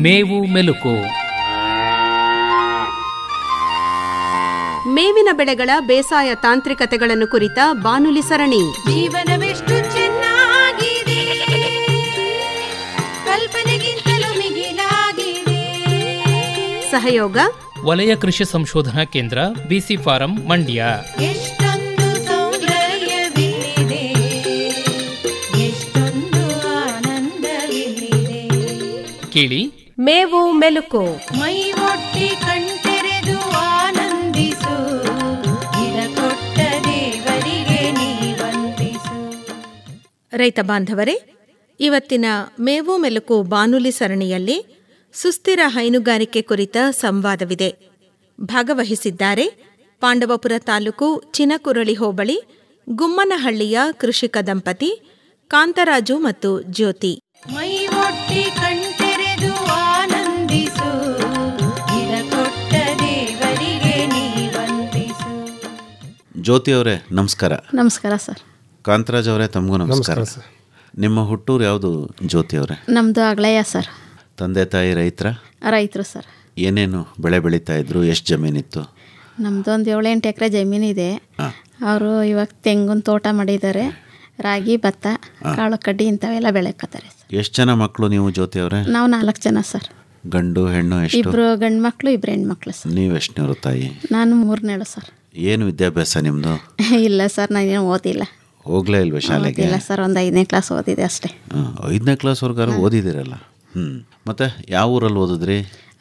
ಮೇವು ಮೆಲುಕು. ಮೇವಿನ ಬೆಳೆಗಳ ಬೇಸಾಯ ತಾಂತ್ರಿಕತೆಗಳನ್ನು ಕುರಿತ ಬಾನುಲಿ ಸರಣಿ. ಜೀವನವೆಷ್ಟು ಚೆನ್ನಾಗಿದೆ, ಕಲ್ಪನೆಗಿಂತಲೂ ಮಿಗಿಲಾಗಿದೆ. ಸಹಯೋಗ ವಲಯ ಕೃಷಿ ಸಂಶೋಧನಾ ಕೇಂದ್ರ, ಬಿಸಿ ಫಾರಂ, ಮಂಡ್ಯ. ಎಷ್ಟೊಂದು ಸೌಂದರ್ಯವಿದೆ, ಎಷ್ಟೊಂದು ಆನಂದವಿದೆ. ಕೇಳಿ ಮೇವು ಮೆಲುಕು. ಮೈ ಒಟ್ಟಿ ಕಣ್ತೆರೆದು ಆನಂದಿಸು, ಇದ ಕೊಟ್ಟ ದೇವರಿಗೆ ನೀ ವಂದಿಸು. ರೈತ ಬಾಂಧವರೇ, ಇವತ್ತಿನ ಮೇವು ಮೆಲುಕು ಬಾನುಲಿ ಸರಣಿಯಲ್ಲಿ ಸುಸ್ಥಿರ ಹೈನುಗಾರಿಕೆ ಕುರಿತ ಸಂವಾದವಿದೆ. ಭಾಗವಹಿಸಿದ್ದಾರೆ ಪಾಂಡವಪುರ ತಾಲೂಕು ಚಿನಕುರಳಿ ಹೋಬಳಿ ಗುಮ್ಮನಹಳ್ಳಿಯ ಕೃಷಿಕ ದಂಪತಿ ಕಾಂತರಾಜು ಮತ್ತು ಜ್ಯೋತಿ. ಮೈ ಒಟ್ಟಿ ಕಣ್ತೆರೆದು ಆನಂದಿಸು, ಇದ ಕೊಟ್ಟ ದೇವರಿಗೆ ನೀ ವಂದಿಸು. ಜ್ಯೋತಿ ಅವರೇ ನಮಸ್ಕಾರ. ನಮಸ್ಕಾರ ಸರ್. ಕಾಂತರಾಜ್ ಅವರೇ ತಮಗೂ ನಮಸ್ಕಾರ. ನಿಮ್ಮ ಹುಟ್ಟೂರು ಯಾವುದು ಜ್ಯೋತಿ ಅವರೇ? ನಮ್ಮದು ಅಗ್ಲಯ್ಯ ಸರ್. ತಂದೆ ತಾಯಿ ರೈತರು ಸರ್. ಏನೇನು ಬೆಳೆ ಬೆಳೀತಾ ಇದ್ರು? ಎಷ್ಟು ಜಮೀನಿತ್ತು? ನಮ್ಮದು ಒಂದು 7-8 ಎಕರೆ ಜಮೀನಿದೆ. ಅವರು ಇವಾಗ ತೆಂಗಿನ ತೋಟ ಮಾಡಿದ್ದಾರೆ. ರಾಗಿ, ಭತ್ತ, ಕಾಳು ಕಡ್ಡಿ ಇಂಥವೆಲ್ಲ ಬೆಳೆಕತ್ತಾರೆ ಸರ್. ಎಷ್ಟು ಜನ ಮಕ್ಕಳು ನೀವು ಜ್ಯೋತಿ ಅವರೇ? ನಾವು 4 ಜನ ಸರ್. ಗಂಡು ಹೆಣ್ಣು ಎಷ್ಟು? 2 ಗಂಡು ಮಕ್ಕಳು, 2 ಹೆಣ್ಮಕ್ಳು ಸರ್. ನೀವು ಎಷ್ಟನೇವರು ತಾಯಿ? ನಾನು 3ನೇಳು ಸರ್. ಏನು ವಿದ್ಯಾಭ್ಯಾಸ ನಿಮ್ಮದು? ಇಲ್ಲ ಸರ್, ನಾನೇನು ಓದಿಲ್ಲ. ಹೋಗ್ಲೇ ಇಲ್ವ ಶಾಲೆಗೆ? ಇಲ್ಲ ಸರ್, ಒಂದು 5ನೇ ಕ್ಲಾಸ್ ಓದಿದೆ ಅಷ್ಟೇ. 5ನೇ ಕ್ಲಾಸ್ವರೆಗಾರು ಓದಿದಿರಲ್ಲ. ಮತ್ತೆ ಯಾವ ಊರಲ್ಲಿ ಓದಿದ್ರಿ?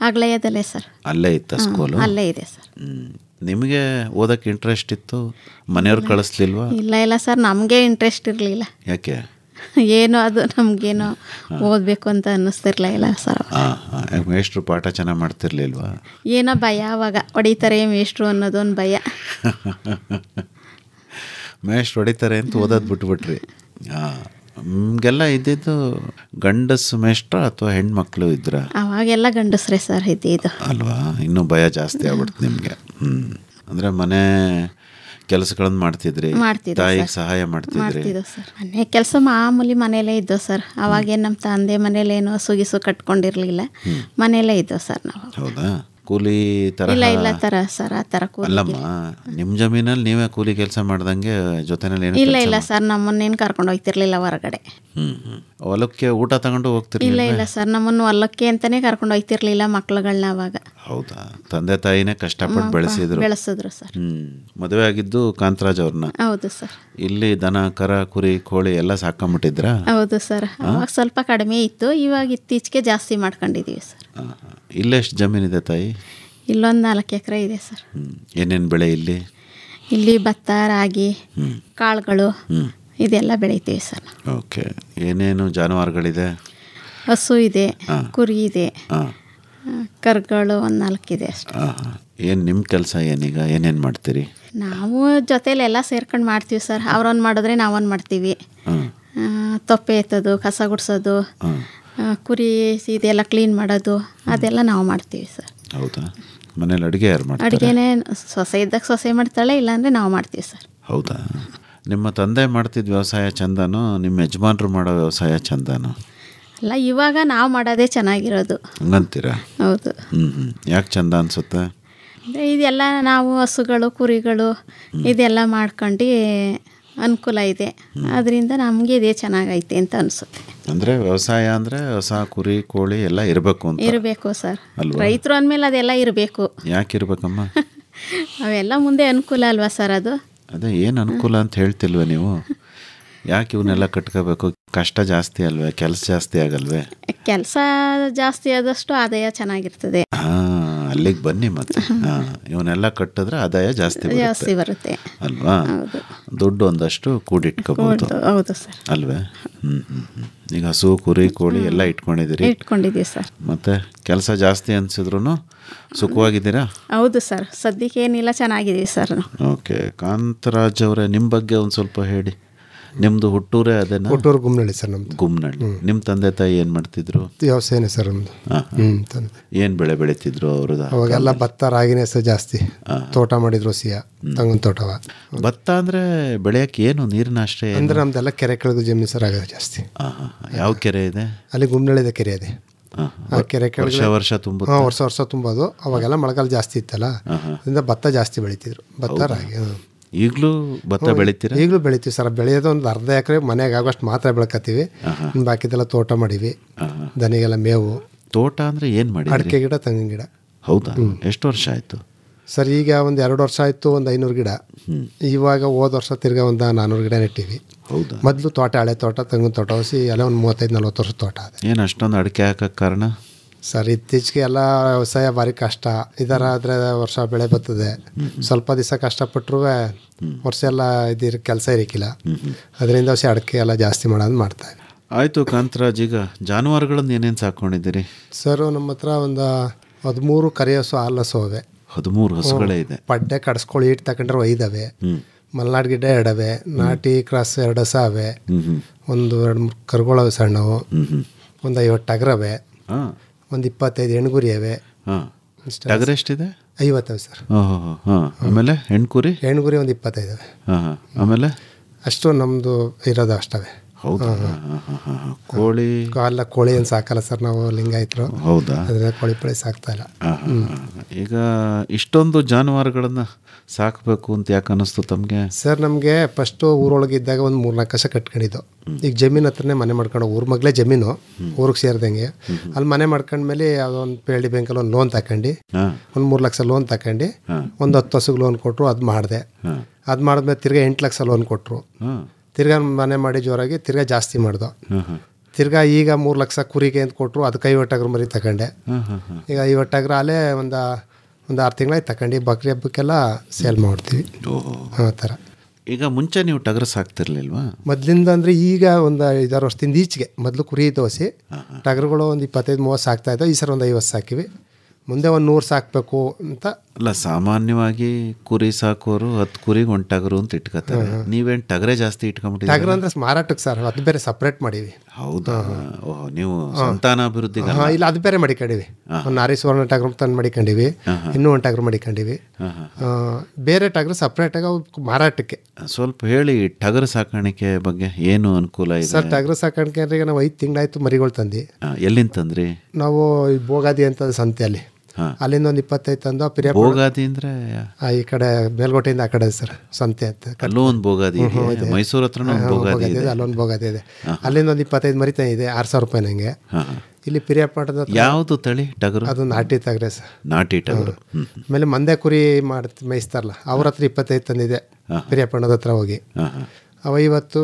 ಅಗ್ಲಯ್ಯದಲ್ಲೇ ಸರ್. ಅಲ್ಲೇ ಇತ್ತ ಸ್ಕೂಲು? ಅಲ್ಲೇ ಇದೆ ಸರ್. ನಿಮಗೆ ಓದಕ್ಕೆ ಇಂಟ್ರೆಸ್ಟ್ ಇತ್ತು? ಮನೆಯವ್ರು ಕಳಿಸ್ಲಿಲ್ವಾ? ಇಲ್ಲ ಸರ್, ನಮಗೆ ಇಂಟ್ರೆಸ್ಟ್ ಇರಲಿಲ್ಲ. ಯಾಕೆ? ಏನೋ ಅದು ನಮಗೇನೋ ಓದಬೇಕು ಅಂತ ಅನ್ನಿಸ್ತಿರ್ಲಿಲ್ಲ ಸರ್. ಮೇಷ್ಟ್ರು ಪಾಠ ಚೆನ್ನಾಗಿ ಮಾಡ್ತಿರ್ಲಿಲ್ವಾ? ಏನೋ ಭಯ, ಅವಾಗ ಹೊಡಿತಾರೆ ಮೇಷ್ಟ್ರು ಅನ್ನೋದೊಂದು ಭಯ. ಮೇಷ್ಟ್ರು ಹೊಡಿತಾರೆ ಅಂತ ಓದೋದು ಬಿಟ್ಬಿಟ್ರಿ. ನಿಮಗೆಲ್ಲ ಇದ್ದಿದ್ದು ಗಂಡಸು ಮೇಷ್ಟ್ರ ಅಥವಾ ಹೆಣ್ಮಕ್ಳು ಇದ್ರ? ಅವಾಗೆಲ್ಲ ಗಂಡಸ್ರೆ ಸರ್ ಇದ್ದಿದ್ದು. ಅಲ್ವಾ? ಇನ್ನೂ ಭಯ ಜಾಸ್ತಿ ಆಗ್ಬಿಡ್ತು ನಿಮಗೆ. ಅಂದರೆ ಮನೆ ಕೆಲಸಗಳನ್ನು ಮಾಡ್ತಿದ್ರಿ, ತಾಯಿಗೆ ಸಹಾಯ ಮಾಡ್ತಿದ್ವಿ ಸರ್. ಮನೆ ಕೆಲಸ ಮಾಮೂಲಿ ಮನೇಲೇ ಇದ್ದೋ ಸರ್. ಅವಾಗೇನು ನಮ್ಮ ತಂದೆ ಮನೇಲೇನೋ ಸುಗಿಸು ಕಟ್ಕೊಂಡಿರಲಿಲ್ಲ, ಮನೇಲೇ ಇದ್ದೋ ಸರ್ ನಾವು. ಹೌದಾ? ಕೂಲಿ ತರ? ಇಲ್ಲ ತರ ಸರ್, ಆ ಥರ ಕೂಲಿ. ಅಲ್ಲಮ್ಮ, ನಿಮ್ಮ ಜಮೀನಲ್ಲಿ ನೀವೇ ಕೂಲಿ ಕೆಲಸ ಮಾಡ್ದಂಗೆ ಜೊತೆನಲ್ಲಿ ಏನು? ಇಲ್ಲ ಸರ್, ನಮ್ಮನ್ನೇನು ಕರ್ಕೊಂಡು ಹೋಗ್ತಿರ್ಲಿಲ್ಲ ಹೊರಗಡೆ. ಹೊಲಕ್ಕೆ ಊಟ ತಗೊಂಡು ಹೋಗ್ತಿರ್ಲಿಲ್ಲ? ಇಲ್ಲ ಸರ್, ನಮ್ಮನ್ನು ಹೊಲಕ್ಕೆ ಅಂತಾನೆ ಕರ್ಕೊಂಡು ಹೋಗ್ತಿರ್ಲಿಲ್ಲ ಮಕ್ಳುಗಳನ್ನ ಅವಾಗ. ಹೌದಾ? ತಂದೆ ತಾಯಿನೇ ಕಷ್ಟಪಟ್ಟು ಬೆಳೆಸಿದ್ರು ಸರ್. ಮದುವೆ ಆಗಿದ್ದು ಕಾಂತರಾಜ್ ಅವ್ರನ್ನ? ಹೌದು ಸರ್. ಇಲ್ಲಿ ದನ ಕರ ಕುರಿ ಕೋಳಿ ಎಲ್ಲ ಸಾಕೊಂಬಿಟ್ಟಿದ್ರ? ಹೌದು ಸರ್. ಅವಾಗ ಸ್ವಲ್ಪ ಕಡಿಮೆ ಇತ್ತು, ಇವಾಗ ಇತ್ತೀಚೆಗೆ ಜಾಸ್ತಿ ಮಾಡ್ಕೊಂಡಿದೀವಿ ಸರ್. ಇಲ್ಲೆಷ್ಟು ಜಮೀನಿದೆ ತಾಯಿ? ಇಲ್ಲೊಂದು 4 ಎಕರೆ ಇದೆ ಸರ್. ಏನೇನು ಬೆಳೆ ಇಲ್ಲಿ? ಇಲ್ಲಿ ಭತ್ತ, ರಾಗಿ, ಕಾಳುಗಳು ಇದೆಲ್ಲ ಬೆಳಿತೀವಿ ಸರ್. ಓಕೆ. ಏನೇನು ಜಾನುವಾರುಗಳಿದೆ? ಹಸು ಇದೆ, ಕುರಿ ಇದೆ, ಕರುಗಳು ಒಂದು 4 ಇದೆ ಅಷ್ಟೇ. ಏನು ನಿಮ್ಮ ಕೆಲಸ ಏನೀಗ? ಏನೇನು ಮಾಡ್ತೀರಿ? ನಾವು ಜೊತೆಲೆಲ್ಲ ಸೇರ್ಕೊಂಡು ಮಾಡ್ತೀವಿ ಸರ್. ಅವ್ರೊಂದು ಮಾಡಿದ್ರೆ ನಾವೊಂದು ಮಾಡ್ತೀವಿ. ತೊಪ್ಪೆ ಎತ್ತೋದು, ಕಸ ಗುಡಿಸೋದು, ಕುರಿ ಇದೆಲ್ಲ ಕ್ಲೀನ್ ಮಾಡೋದು ಅದೆಲ್ಲ ನಾವು ಮಾಡ್ತೀವಿ ಸರ್. ಹೌದಾ? ಮನೇಲಿ ಅಡುಗೆ ಯಾರು ಮಾಡ್ತಾರೆ? ಅಡುಗೆನೇ ಸೊಸೆ ಇದ್ದಾಗ ಸೊಸೆ ಮಾಡ್ತಾಳೆ, ಇಲ್ಲಾಂದರೆ ನಾವು ಮಾಡ್ತೀವಿ ಸರ್. ಹೌದಾ? ನಿಮ್ಮ ತಂದೆ ಮಾಡ್ತಿದ್ದ ವ್ಯವಸಾಯ ಚಂದನೋ ನಿಮ್ಮ ಯಜಮಾನ್ರು ಮಾಡೋ ವ್ಯವಸಾಯ ಚಂದನೋ? ಅಲ್ಲ, ಇವಾಗ ನಾವು ಮಾಡೋದೇ ಚೆನ್ನಾಗಿರೋದು. ಹಂಗಂತೀರಾ? ಹೌದು. ಯಾಕೆ ಚಂದ ಅನಿಸುತ್ತೆ? ಇದೆಲ್ಲ ನಾವು ಹಸುಗಳು ಕುರಿಗಳು ಇದೆಲ್ಲ ಮಾಡ್ಕೊಂಡು ಅನುಕೂಲ ಇದೆ, ಅದರಿಂದ ನಮಗೆ ಇದೇ ಚೆನ್ನಾಗೈತೆ ಅಂತ ಅನಿಸುತ್ತೆ. ಅಂದರೆ ವ್ಯವಸಾಯ ಅಂದರೆ ಹೊಸ ಕುರಿ ಕೋಳಿ ಎಲ್ಲ ಇರಬೇಕು ಅಂತ? ಇರಬೇಕು ಸರ್. ರೈತರು ಅಂದಮೇಲೆ ಅದೆಲ್ಲ ಇರಬೇಕು. ಯಾಕೆ ಇರಬೇಕಮ್ಮ? ಅವೆಲ್ಲ ಮುಂದೆ ಅನುಕೂಲ ಅಲ್ವಾ ಸರ್? ಅದೇ ಏನು ಅನುಕೂಲ ಅಂತ ಹೇಳ್ತಿಲ್ವ ನೀವು? ಯಾಕೆ ಇವನ್ನೆಲ್ಲ ಕಟ್ಕೋಬೇಕು? ಕಷ್ಟ ಜಾಸ್ತಿ ಅಲ್ವೇ? ಕೆಲಸ ಜಾಸ್ತಿ ಆಗಲ್ವೇ? ಕೆಲಸ ಜಾಸ್ತಿ ಆದಷ್ಟು ಆದಾಯ ಚೆನ್ನಾಗಿರ್ತದೆ. ಅಲ್ಲಿಗೆ ಬನ್ನಿ ಮತ್ತೆ. ಇವನ್ನೆಲ್ಲ ಕಟ್ಟಿದ್ರೆ ಆದಾಯ ಜಾಸ್ತಿ ಬರುತ್ತೆ ಅಲ್ವಾ? ದುಡ್ಡು ಒಂದಷ್ಟು ಕೂಡಿಟ್ಕೋಬಹುದು. ಹೌದು ಸರ್. ಅಲ್ವೇ? ಈಗ ಹಸು ಕುರಿ ಕೋಳಿ ಎಲ್ಲ ಇಟ್ಕೊಂಡಿದ್ದೀವಿ ಸರ್. ಮತ್ತೆ ಕೆಲಸ ಜಾಸ್ತಿ ಅನ್ಸಿದ್ರು ಸುಖವಾಗಿದ್ದೀರಾ? ಹೌದು ಸರ್, ಸದ್ಯಕ್ಕೆ ಏನಿಲ್ಲ, ಚೆನ್ನಾಗಿದ್ದೀವಿ ಸರ್. ಓಕೆ. ಕಾಂತರಾಜ್ ಅವರೇ, ನಿಮ್ಮ ಬಗ್ಗೆ ಒಂದು ಸ್ವಲ್ಪ ಹೇಳಿ. ನಿಮ್ಮದು ಹುಟ್ಟೂರೇ ಅದೇನಾ? ಹುಟ್ಟೂರು ಗುಮ್ಮನಹಳ್ಳಿ ಸರ್. ನಮ್ಮದು ಗುಮ್ಮನಹಳ್ಳಿ. ನಿಮ್ಮ ತಂದೆ ತಾಯಿ ಏನು ಮಾಡ್ತಿದ್ರು? ವ್ಯವಸಾಯನೇ ಸರ್ ನಮ್ಮದು. ಏನು ಬೆಳೆ ಬೆಳೀತಿದ್ರು ಅವ್ರದ್ದು? ಅವಾಗೆಲ್ಲ ಭತ್ತ ರಾಗಿನೇ ಸರ್ ಜಾಸ್ತಿ. ತೋಟ ಮಾಡಿದ್ರು, ಸಿಯಾ ತಂಗಿನ ತೋಟವ. ಭತ್ತ ಅಂದರೆ ಬೆಳೆಯೋಕ್ಕೆ ಏನು ನೀರಿನ ಅಷ್ಟೇ? ಅಂದರೆ ನಮ್ದೆಲ್ಲ ಕೆರೆ ಕೆಳಗೆ ಜಮೀನು ಸರ್ ಆಗೋದು ಜಾಸ್ತಿ. ಯಾವ ಕೆರೆ ಇದೆ? ಅಲ್ಲಿ ಗುಮ್ಮನಹಳ್ಳಿದ ಕೆರೆ ಇದೆ. ಆ ಕೆರೆ ಕೆಳಗೆ ವರ್ಷ ತುಂಬ ವರ್ಷ ತುಂಬೋದು. ಅವಾಗೆಲ್ಲ ಮಳೆಗಾಲ ಜಾಸ್ತಿ ಇತ್ತಲ್ಲ, ಅದರಿಂದ ಭತ್ತ ಜಾಸ್ತಿ ಬೆಳಿತಿದ್ರು. ಭತ್ತ ರಾಗಿ. ಈಗಲೂ ಭತ್ತ ಬೆಳಿತೀರಾ? ಈಗಲೂ ಬೆಳಿತೀವಿ ಸರ್. ಬೆಳೆಯೋದು ಒಂದು ಅರ್ಧ ಎಕರೆ ಮನೆಗೆ ಆಗೋಷ್ಟು ಮಾತ್ರ ಬೆಳ್ಕತ್ತೀವಿ. ಬಾಕಿದೆಲ್ಲ ತೋಟ ಮಾಡೀವಿ. ದನಿಗೆಲ್ಲ ಮೇವು. ತೋಟ ಅಂದರೆ ಏನು ಮಾಡಿ? ಅಡಿಕೆ ಗಿಡ, ತೆಂಗಿನ ಗಿಡ. ಹೌದಾ? ಎಷ್ಟು ವರ್ಷ ಆಯಿತು ಸರ್? ಈಗ ಒಂದು 2 ವರ್ಷ ಆಯಿತು, ಒಂದು 500 ಗಿಡ. ಇವಾಗ ಹೋದ ವರ್ಷ ತಿರ್ಗಾ ಒಂದು 400 ಗಿಡ ನೆಟ್ಟಿವಿ. ಹೌದಾ? ಮೊದಲು ತೋಟ, ಹಳೆ ತೋಟ, ತೆಂಗಿನ ತೋಟ ಹೊಸಿ ಎಲ್ಲ ಒಂದು 35-40 ವರ್ಷ ತೋಟ ಅದೇ. ಏನು ಅಷ್ಟೊಂದು ಅಡಿಕೆ ಹಾಕಕ್ಕೆ ಕಾರಣ? ಸರ್ ಇತ್ತೀಚೆಗೆ ಎಲ್ಲ ವ್ಯವಸಾಯ ಭಾರಿ ಕಷ್ಟ. ಇದರ ಆದರೆ ವರ್ಷ ಬೆಳೆ ಬರ್ತದೆ. ಸ್ವಲ್ಪ ದಿವಸ ಕಷ್ಟಪಟ್ಟರು ವರ್ಷ ಎಲ್ಲ ಇದ್ರ ಕೆಲಸ ಇರಕ್ಕಿಲ್ಲ. ಅದರಿಂದ ಹೊಸ ಅಡಿಕೆ ಎಲ್ಲ ಜಾಸ್ತಿ ಮಾಡೋದು ಮಾಡ್ತಾರೆ. ಆಯಿತು ಕಾಂತರಾಜ್, ಈಗ ಜಾನುವಾರುಗಳನ್ನು ಏನೇನು ಸಾಕೊಂಡಿದ್ದೀರಿ? ಸರ್ ನಮ್ಮ ಹತ್ರ ಒಂದು 13 ಕರಿ ಹಸು, ಹಾಲು ಹಸು ಅವೆ. 13 ಹಸುಗಳೇ ಇದೆ. ಪಡ್ಡೆ ಕಡ್ಸ್ಕೊಳ್ಳಿ ಇಟ್ಟು ತಗೊಂಡ್ರೆ 5 ಅವೆ. ಮಲ್ನಾಡ್ ಗಿಡ್ಡ 2 ಅವೆ. ನಾಟಿ ಕ್ರಾಸ್ 2 ಹಸ ಅವೆ. ಒಂದು 2-3 ಕರುಗಳವೆ ಸಣ್ಣವು. ಒಂದು 50 ಟಗರವೆ. ಒಂದು 25 ಹೆಣ್ಗುರಿ ಅವೆ. ಟಗರ್ ಎಷ್ಟಿದೆ? 50 ಸರ್. ಆಮೇಲೆ ಹೆಣ್ಕುರಿ? ಹೆಣ್ಗುರಿ ಒಂದು 25 ಅವೆ. ಆಮೇಲೆ ಅಷ್ಟು ನಮ್ಮದು ಇರೋದು ಅಷ್ಟವೆ. ಹೌದಾ? ಕೋಳಿ? ಅಲ್ಲ, ಕೋಳಿ ಏನು ಸಾಕಲ್ಲ ಸರ್, ನಾವು ಲಿಂಗಾಯತರು. ಹೌದಾ? ಅದರಿಂದ ಕೋಳಿ ಪಳಿ ಸಾಕ್ತಾ ಇಲ್ಲ. ಈಗ ಇಷ್ಟೊಂದು ಜಾನುವಾರುಗಳನ್ನು ಸಾಕಬೇಕು ಅಂತ ಯಾಕೆ ಅನ್ನಿಸ್ತು ತಮಗೆ? ಸರ್ ನಮಗೆ ಫಸ್ಟು ಊರೊಳಗೆ ಇದ್ದಾಗ ಒಂದು 3-4 ಕಸ ಕಟ್ಕೊಂಡಿದ್ದು. ಈಗ ಜಮೀನು ಹತ್ರನೇ ಮನೆ ಮಾಡ್ಕೊಂಡು, ಊರ ಮಗಳೇ ಜಮೀನು, ಊರಿಗೆ ಸೇರಿದಂಗೆ ಅಲ್ಲಿ ಮನೆ ಮಾಡ್ಕೊಂಡ್ಮೇಲೆ ಅದೊಂದು ಪೇಳಿ ಬ್ಯಾಂಕಲ್ಲಿ ಒಂದು ಲೋನ್ ತಗೊಂಡು ಒಂದು 3 ಲಕ್ಷ ಲೋನ್ ತಗೊಂಡು ಒಂದು 10 ಹಸುಗೆ ಲೋನ್ ಕೊಟ್ಟರು. ಅದು ಮಾಡಿದೆ. ಅದು ಮಾಡಿದ್ಮೇಲೆ ತಿರ್ಗಾ 8 ಲಕ್ಷ ಲೋನ್ ಕೊಟ್ಟರು. ತಿರ್ಗಾ ಮನೆ ಮಾಡಿ ಜೋರಾಗಿ ತಿರ್ಗಾ ಜಾಸ್ತಿ ಮಾಡ್ದು. ತಿರ್ಗಾ ಈಗ 3 ಲಕ್ಷ ಕುರಿಗೆ ಅಂತ ಕೊಟ್ಟರು. ಅದಕ್ಕೆ 50 ಟಗರು ಮರಿ ತಗೊಂಡೆ. ಈಗ 50 ಟಗರು ಅಲ್ಲೇ ಒಂದು 6 ತಿಂಗಳಾಯ್ತು ತಗೊಂಡು. ಬಕ್ರಿ ಹಬ್ಬಕ್ಕೆಲ್ಲ ಸೇಲ್ ಮಾಡ್ತೀವಿ. ಆ ಥರ. ಈಗ ಮುಂಚೆ ನೀವು ಟಗರು ಸಾಕ್ತಿರ್ಲಿಲ್ವಾ? ಮೊದಲಿಂದ ಅಂದರೆ ಈಗ ಒಂದು 5-6 ವರ್ಷದಿಂದ ಈಚೆಗೆ. ಮೊದಲು ಕುರಿ ದೋಸೆ ಟಗರುಗಳು ಒಂದು 25-30 ಸಾಕ್ತಾಯಿದ್ದೋ. ಈ ಸಲ ಒಂದು 50 ಸಾಕಿವಿ. ಮುಂದೆ ಒಂದು 100 ಸಾಕಬೇಕು ಅಂತ. ಅಲ್ಲ, ಸಾಮಾನ್ಯವಾಗಿ ಕುರಿ ಸಾಕೋರು 10 ಕುರಿಗೆ 1 ಟಗರು ಅಂತ ಇಟ್ಕೋತಾರೆ. ನೀವೇನು ಟಗರೇ ಜಾಸ್ತಿ ಇಟ್ಕೊಂಡ್ಬಿಟ್ಟಿದ್ದೀರಿ? ಟಗರು ಅಂದರೆ ಮಾರಾಟಕ್ಕೆ ಸರ್, ಅದು ಬೇರೆ ಸಪ್ರೇಟ್ ಮಾಡೀವಿ. ಹೌದಾ? ನೀವು ಸಂತಾನಾಭಿವೃದ್ಧಿ? ಇಲ್ಲ, ಅದು ಬೇರೆ ಮಡಿಕೊಂಡಿವಿ. ಒಂದು ನಾರಿ ಸುವರ್ಣ ಟಗರು ತಂದು ಮಡಿಕೊಂಡಿವಿ. ಇನ್ನೂ 1 ಟಗರು ಮಡಿಕೊಂಡಿವಿ. ಬೇರೆ ಟಗರು ಸಪ್ರೇಟಾಗಿ ಮಾರಾಟಕ್ಕೆ. ಸ್ವಲ್ಪ ಹೇಳಿ, ಟಗರು ಸಾಕಾಣಿಕೆ ಬಗ್ಗೆ ಏನು ಅನುಕೂಲ ಇದೆ ಸರ್? ಟಗರು ಸಾಕಾಣಿಕೆ ಅಂದರೆ ಈಗ ನಾವು 5 ತಿಂಗಳಾಯ್ತು ಮರಿಗಳು ತಂದು. ಎಲ್ಲಿಂದ ತಂದ್ರಿ? ನಾವು ಬೋಗಾದಿ ಅಂತ ಸಂತೆಯಲ್ಲಿ, ಅಲ್ಲಿಂದ ಒಂದು 25 ತಂದು. ಬೋಗಾದಿ ಅಂದರೆ ಈ ಕಡೆ ಮೇಲ್ಕೋಟೆಯಿಂದ ಆ ಕಡೆ ಸರ್ ಸಂತೆ ಅಂತ. ಅಲ್ಲೂ ಒಂದು ಬೋಗಾದಿ ಇದೆ, ಮೈಸೂರು ಹತ್ರ ಬೋಗಾದಿ ಇದೆ. ಅಲ್ಲೊಂದು ಬೋಗಾದಿ ಇದೆ. ಅಲ್ಲಿಂದ ಒಂದು 25 ಮರಿತಾ ಇದೆ, 6,000 ರೂಪಾಯಿ ನಂಗೆ. ಇಲ್ಲಿ ಪಿರಿಯಾಪಟ್ಟಣದ ಯಾವುದು ತಳಿ ಟಗರು? ಅದು ನಾಟಿ ಟಗರೆ ಸರ್. ನಾಟಿ ಟಗರು. ಆಮೇಲೆ ಮಂದೆ ಕುರಿ ಮೇಯಿಸ್ತಾರಲ್ಲ, ಅವ್ರ ಹತ್ರ 25 ತಂದಿದೆ ಪಿರಿಯಾಪಟ್ಟಣದ ಹತ್ರ ಹೋಗಿ. ಅವ ಇವತ್ತು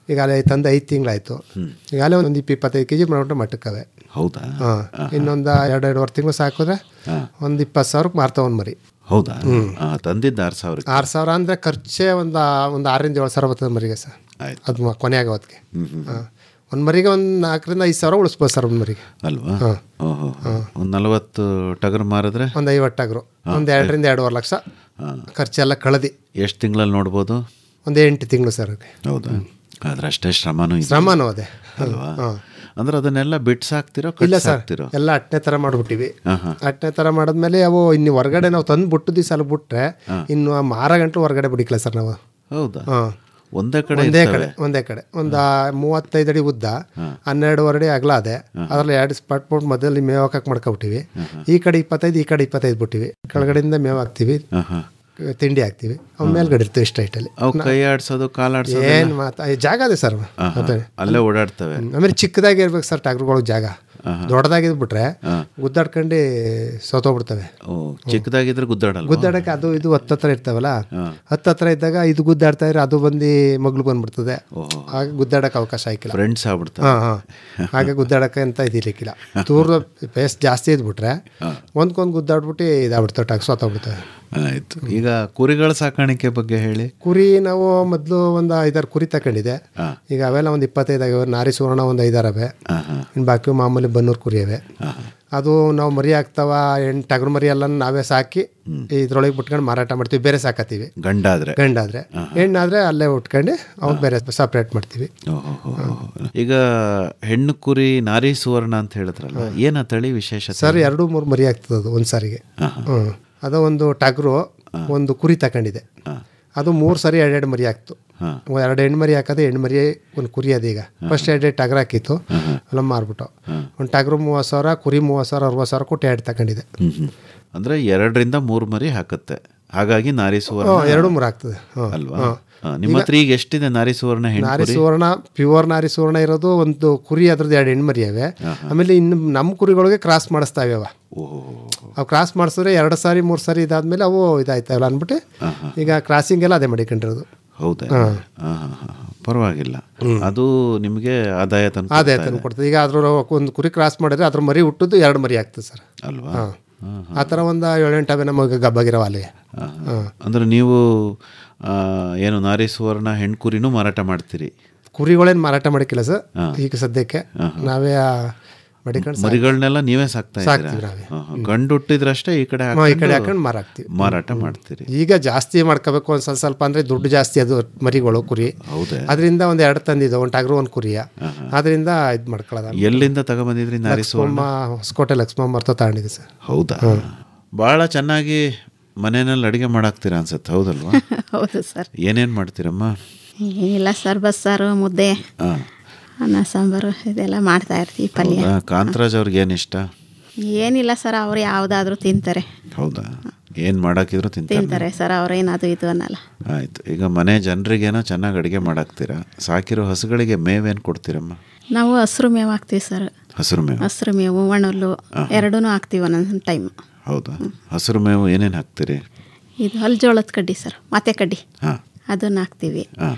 ಈಗ ಅಲ್ಲಿ ತಂದು 5 ತಿಂಗಳಾಯ್ತು. ಈಗಾಗಲೇ ಒಂದು 25 kg ಮಟ್ಟಕ್ಕವೆ. ಹೌದಾ? ಇನ್ನೊಂದು 2-2.5 ತಿಂಗಳು ಸಾಕಿದ್ರೆ ಒಂದು 20,000ಕ್ಕೆ ಮಾರ್ತಾವ ಒಂದು ಮರಿ. ಹೌದಾ? ತಂದಿದ್ದು 6,000. 6,000 ಅಂದರೆ ಖರ್ಚೇ ಒಂದು 6,000-7,000 ಬರ್ತದೆ ಮರಿಗೆ ಸರ್. ಅದು ಕೊನೆ ಆಗೋದಕ್ಕೆ ಒಂದು ಮರಿಗೆ ಒಂದು 4,000-5,000 ಉಳಿಸ್ಬೋದು ಸರ್ ಒಂದು ಮರಿಗೆ. ಅಲ್ವಾ? ಒಂದು 40 ಟಗರು ಮಾರಿದ್ರೆ ಒಂದು 50 ಟಗರು ಒಂದು 2-2.5 ಲಕ್ಷ ಖರ್ಚೆಲ್ಲ ಕಳೆದು. ಎಷ್ಟು ತಿಂಗಳಲ್ಲಿ ನೋಡ್ಬೋದು? ಒಂದು 8 ತಿಂಗಳು ಸರ್. ಹೌದಾ? ಆದ್ರೆ ಅಷ್ಟೇ ಶ್ರಮನೂ ಅದೇ ಅಲ್ವಾ? ಅಂದ್ರೆ ಅದನ್ನೆಲ್ಲ ಬಿಟ್ಟು ಸಾಕ್ತಿರೋ? ಇಲ್ಲ ಸರ್, ಎಲ್ಲ ಅಟ್ನೆ ಥರ ಮಾಡಿಬಿಟ್ಟಿವಿ. ಅಟ್ನೆ ಥರ ಮಾಡಿದ್ಮೇಲೆ ಅವು ಇನ್ನು ಹೊರಗಡೆ ನಾವು ತಂದು ಬಿಟ್ಟು ದಿವಸ ಅಲ್ಲಿ ಬಿಟ್ರೆ ಇನ್ನು 6 ಗಂಟೆ ಹೊರಗಡೆ ಬಿಡಿಕ್ಲ ಸರ್ ನಾವು. ಹೌದಾ? ಒಂದೇ ಕಡೆ ಒಂದು 35 ಅಡಿ ಉದ್ದ, 12 ಅಡಿ ಅಗಲ ಅದೇ. ಅದ್ರಲ್ಲಿ 2 ಸ್ಪಾಟ್ ಬಿಟ್ಟು ಮೊದಲು ಮೇವು ಹಾಕಕ್ಕೆ ಮಾಡ್ಕೊಬಿಟ್ಟಿವಿ. ಈ ಕಡೆ 25, ಈ ಕಡೆ 25 ಬಿಟ್ಟಿವಿ. ಕೆಳಗಡೆಯಿಂದ ಮೇವು ಹಾಕ್ತಿವಿ, ತಿಂಡಿ ಹಾಕ್ತಿವಿ. ಅವ್ನ ಮೇಲ್ಗಡೆ ಇರ್ತೀವಿ ಇಷ್ಟ ಹೈಟಲ್ಲಿ. ಕೈ ಆಡ್ಸೋದು, ಕಾಲು ಆಡ್ಸೋದು ಏನು ಜಾಗ ಅದೇ ಸರ್, ಅಲ್ಲೇ ಓಡಾಡ್ತವೆ. ಆಮೇಲೆ ಚಿಕ್ಕದಾಗಿ ಇರ್ಬೇಕು ಸರ್ ಟಗರುಗಳಿಗೆ ಜಾಗ. ದೊಡ್ಡದಾಗಿದ್ಬಿಟ್ರೆ ಗುದ್ದಾಡ್ಕೊಂಡು ಸೋತೋಗ್ಬಿಡ್ತವೆ. ಚಿಕ್ಕದಾಗಿದ್ರೆ ಗುದ್ದಾಡಕ್ಕೆ ಅದು ಇದು 10 ಹತ್ರ ಇರ್ತಾವಲ್ಲ, 10 ಹತ್ರ ಇದ್ದಾಗ ಇದು ಗುದ್ದಾಡ್ತಾ ಇದ್ರೆ ಅದು ಬಂದು ಮಗ್ಳು ಬಂದ್ಬಿಡ್ತದೆ. ಆಗ ಗುದ್ದಾಡಕ್ಕೆ ಅವಕಾಶ ಆಯ್ಕಿಲ್ಲ, ಫ್ರೆಂಡ್ಸ್ ಆಗ್ಬಿಡ್ತಾರೆ. ಹಾಗೆ ಗುದ್ದಾಡಕ್ಕೆ ಅಂತ ಇದಿರ್ಲಿಕ್ಕಿಲ್ಲ. ತೂರ್ದ ಪೇಸ್ ಜಾಸ್ತಿ ಇದ್ಬಿಟ್ರೆ ಒಂದ್ಕೊಂದು ಗುದ್ದಾಡ್ಬಿಟ್ಟು ಇದಾಗ್ಬಿಡ್ತವೆ, ಟಗ್ ಸೋತೋಗ್ಬಿಡ್ತವೆ. ಆಯ್ತು. ಈಗ ಕುರಿಗಳ ಸಾಕಾಣಿಕೆ ಬಗ್ಗೆ ಹೇಳಿ. ಕುರಿ ನಾವು ಮೊದಲು ಒಂದು 5-6 ಕುರಿ ತಗೊಂಡಿದೆ. ಈಗ ಅವೆಲ್ಲ ಒಂದು 25 ಆಗಿವೆ. ನಾರಿ ಸುವರ್ಣ ಒಂದು 5-6 ಅವೆ. ಇನ್ನು ಬಾಕಿ ಮಾಮೂಲಿ ಬನ್ನೂರು ಕುರಿ ಅವೆ. ಅದು ನಾವು ಮರಿ ಹಾಕ್ತಾವ, ಟಗರು ಮರಿ ಎಲ್ಲ ನಾವೇ ಸಾಕಿ ಇದ್ರೊಳಗೆ ಬಿಟ್ಕೊಂಡು ಮಾರಾಟ ಮಾಡ್ತೀವಿ. ಬೇರೆ ಸಾಕತ್ತೀವಿ ಗಂಡಾದ್ರೆ. ಹೆಣ್ಣಾದ್ರೆ ಅಲ್ಲೇ ಉಟ್ಕೊಂಡು ಅವ್ರು ಬೇರೆ ಸಪ್ರೇಟ್ ಮಾಡ್ತೀವಿ. ಈಗ ಹೆಣ್ಣು ಕುರಿ ನಾರಿ ಸುವರ್ಣ ಅಂತ ಹೇಳಿದ್ರಲ್ಲ, ಏನ ತಳಿ ವಿಶೇಷ ಸರ್? 2-3 ಮರಿ ಆಗ್ತದೆ ಅದು ಒಂದು ಸಾರಿಗೆ. ಅದು ಒಂದು ಟಗರು ಒಂದು ಕುರಿ ತಗೊಂಡಿದೆ. ಅದು 3 ಸರಿ 2 ಮರಿ ಆಗ್ತು. 2 ಹೆಣ್ಮರಿ ಹಾಕೋದು, ಹೆಣ್ಮರಿ ಒಂದು ಕುರಿ ಅದೀಗ ಫಸ್ಟ್ 2 ಟಗರ್ ಹಾಕಿತ್ತು, ಎಲ್ಲ ಮಾರ್ಬಿಟ್ಟು ಒಂದು ಟಗರು 30,000, ಕುರಿ 30,000, 60,000 ಕೊಟ್ಟು 2 ತಗೊಂಡಿದೆ. ಅಂದರೆ 2ರಿಂದ 3 ಮರಿ ಹಾಕುತ್ತೆ, ಹಾಗಾಗಿ ನಾರಿ ಸುವರ್ಣ 2-3 ಆಗ್ತದೆ ಅಲ್ವಾ? ನಿಮ್ಮ ಹತ್ರ ಈಗ ಎಷ್ಟಿದೆ ನಾರಿ ಸುವರ್ಣ? ನಾರಿ ಸುವರ್ಣ ಪ್ಯೂರ್ ನಾರಿ ಸುವರ್ಣ ಇರೋದು ಒಂದು ಕುರಿ, ಅದ್ರದ್ದು 2 ಹೆಣ್ಮರಿ ಅವೆ. ಆಮೇಲೆ ಇನ್ನು ನಮ್ಮ ಕುರಿಗಳಿಗೆ ಕ್ರಾಸ್ ಮಾಡಿಸ್ತಾವೆ ಅವು ಕ್ರಾಸ್ ಮಾಡಿಸಿದ್ರೆ 2 ಸಾರಿ 3 ಸಾರಿ ಇದಾದ್ಮೇಲೆ ಅವು ಇದಾಯ್ತಾವಲ್ಲ ಅಂದ್ಬಿಟ್ಟು ಈಗ ಕ್ರಾಸಿಂಗ್ ಎಲ್ಲ ಅದೇ ಮಾಡಿಕೊಂಡಿರೋದು. ಹೌದಾ? ಪರವಾಗಿಲ್ಲ, ಅದು ನಿಮಗೆ ಆದಾಯ ತಂದು ಕೊಡ್ತದೆ. ಈಗ ಅದ್ರ ಒಂದು ಕುರಿ ಕ್ರಾಸ್ ಮಾಡಿದ್ರೆ ಅದ್ರ ಮರಿ ಹುಟ್ಟದ್ದು 2 ಮರಿ ಆಗ್ತದೆ ಸರ್ ಅಲ್ವಾ? ಆ ಥರ ಒಂದು 7-8 ಅವೆ ನಮಗೆ ಗಬ್ಬಾಗಿರೋ ಅಲ್ಲಿಗೆ. ಅಂದರೆ ನೀವು ಏನು ನಾರಿ ಸುವರ್ಣ ಹೆಣ್ಣು ಕುರಿನೂ ಮಾರಾಟ ಮಾಡ್ತೀರಿ? ಕುರಿಗಳೇನು ಮಾರಾಟ ಮಾಡೋಕ್ಕಿಲ್ಲ ಸರ್ ಈಗ ಸದ್ಯಕ್ಕೆ. ನಾವೇ ಮರಿಗಳನ್ನೆಲ್ಲ ನೀವೇ ಸಾಕ್ತಾ ಇದ್ದೀರಾ? ಗಂಡು ಹುಟ್ಟಿದ್ರಷ್ಟೇ ಈ ಕಡೆ ಹಾಕೊಂಡು ಮಾರಾಟ ಮಾಡ್ತೀರಿ? ಈಗ ಜಾಸ್ತಿ ಮಾಡ್ಕೋಬೇಕು ಒಂದು ಸ್ವಲ್ಪ ಅಂದರೆ ದುಡ್ಡು ಜಾಸ್ತಿ ಅದು ಮರಿಗಳು ಕುರಿ. ಅದರಿಂದ ಒಂದು 2 ತಂದಿದ್ದು, ಒಂದು ಟಗರು ಒಂದು ಕುರಿಯ, ಅದರಿಂದ ಇದು ಮಾಡ್ಕೊಳ್ಳೋದು. ಎಲ್ಲಿಂದ ತಗೊಂಬಂದಿದ್ರಿ ನಾರಿ ಸುವರ್ಣ? ಹೊಸಕೋಟೆ ಲಕ್ಷ್ಮಮ್ಮ ಮರ್ತ ತಗೊಂಡಿದ್ದೆ ಸರ್. ಹೌದಾ? ಭಾಳ ಚೆನ್ನಾಗಿ ಮನೆಯಲ್ಲಿ ಅಡುಗೆ ಮಾಡಾಕ್ತೀರಾ ಅನ್ಸುತ್ತೆ, ಹೌದಲ್ವಾ? ಹೌದು ಸರ್. ಏನೇನು ಮಾಡ್ತೀರಮ್ಮ? ಏನಿಲ್ಲ ಸರ್, ಬಸ್ಸಾರು, ಮುದ್ದೆ, ಅನ್ನ ಸಾಂಬಾರು ಇದೆಲ್ಲ ಮಾಡ್ತಾ ಇರ್ತೀವಿ. ಪಲ್ಯ. ಕಾಂತರಾಜ್ ಅವ್ರಿಗೆ ಏನು ಇಷ್ಟ? ಏನಿಲ್ಲ ಸರ್, ಅವ್ರು ಯಾವುದಾದ್ರೂ ತಿಂತಾರೆ. ಹೌದಾ? ಏನು ಮಾಡಾಕಿದ್ರು ತಿಂತಾರೆ ಸರ್, ಅವ್ರೇನದು ಇದು ಅನ್ನಲ್ಲ. ಆಯಿತು. ಈಗ ಮನೆ ಜನರಿಗೇನೋ ಚೆನ್ನಾಗಿ ಅಡುಗೆ ಮಾಡಾಕ್ತೀರಾ. ಸಾಕಿರೋ ಹಸುಗಳಿಗೆ ಮೇವೇನು ಕೊಡ್ತೀರಮ್ಮ? ನಾವು ಹಸಿರು ಮೇವು ಹಾಕ್ತೀವಿ ಸರ್. ಹಸಿರು ಮೇವು, ಒಣಹುಲ್ಲು ಎರಡೂ ಹಾಕ್ತೀವಿ ಒಂದೊಂದು ಟೈಮ್. ಹೌದಾ? ಹಸಿರು ಮೇವು ಏನೇನು ಹಾಕ್ತೀರಿ? ಇದು ಹಲ್ಜೋಳದ ಕಡ್ಡಿ ಸರ್, ಮತ್ತೆ ಕಡ್ಡಿ, ಅದನ್ನು ಹಾಕ್ತೀವಿ.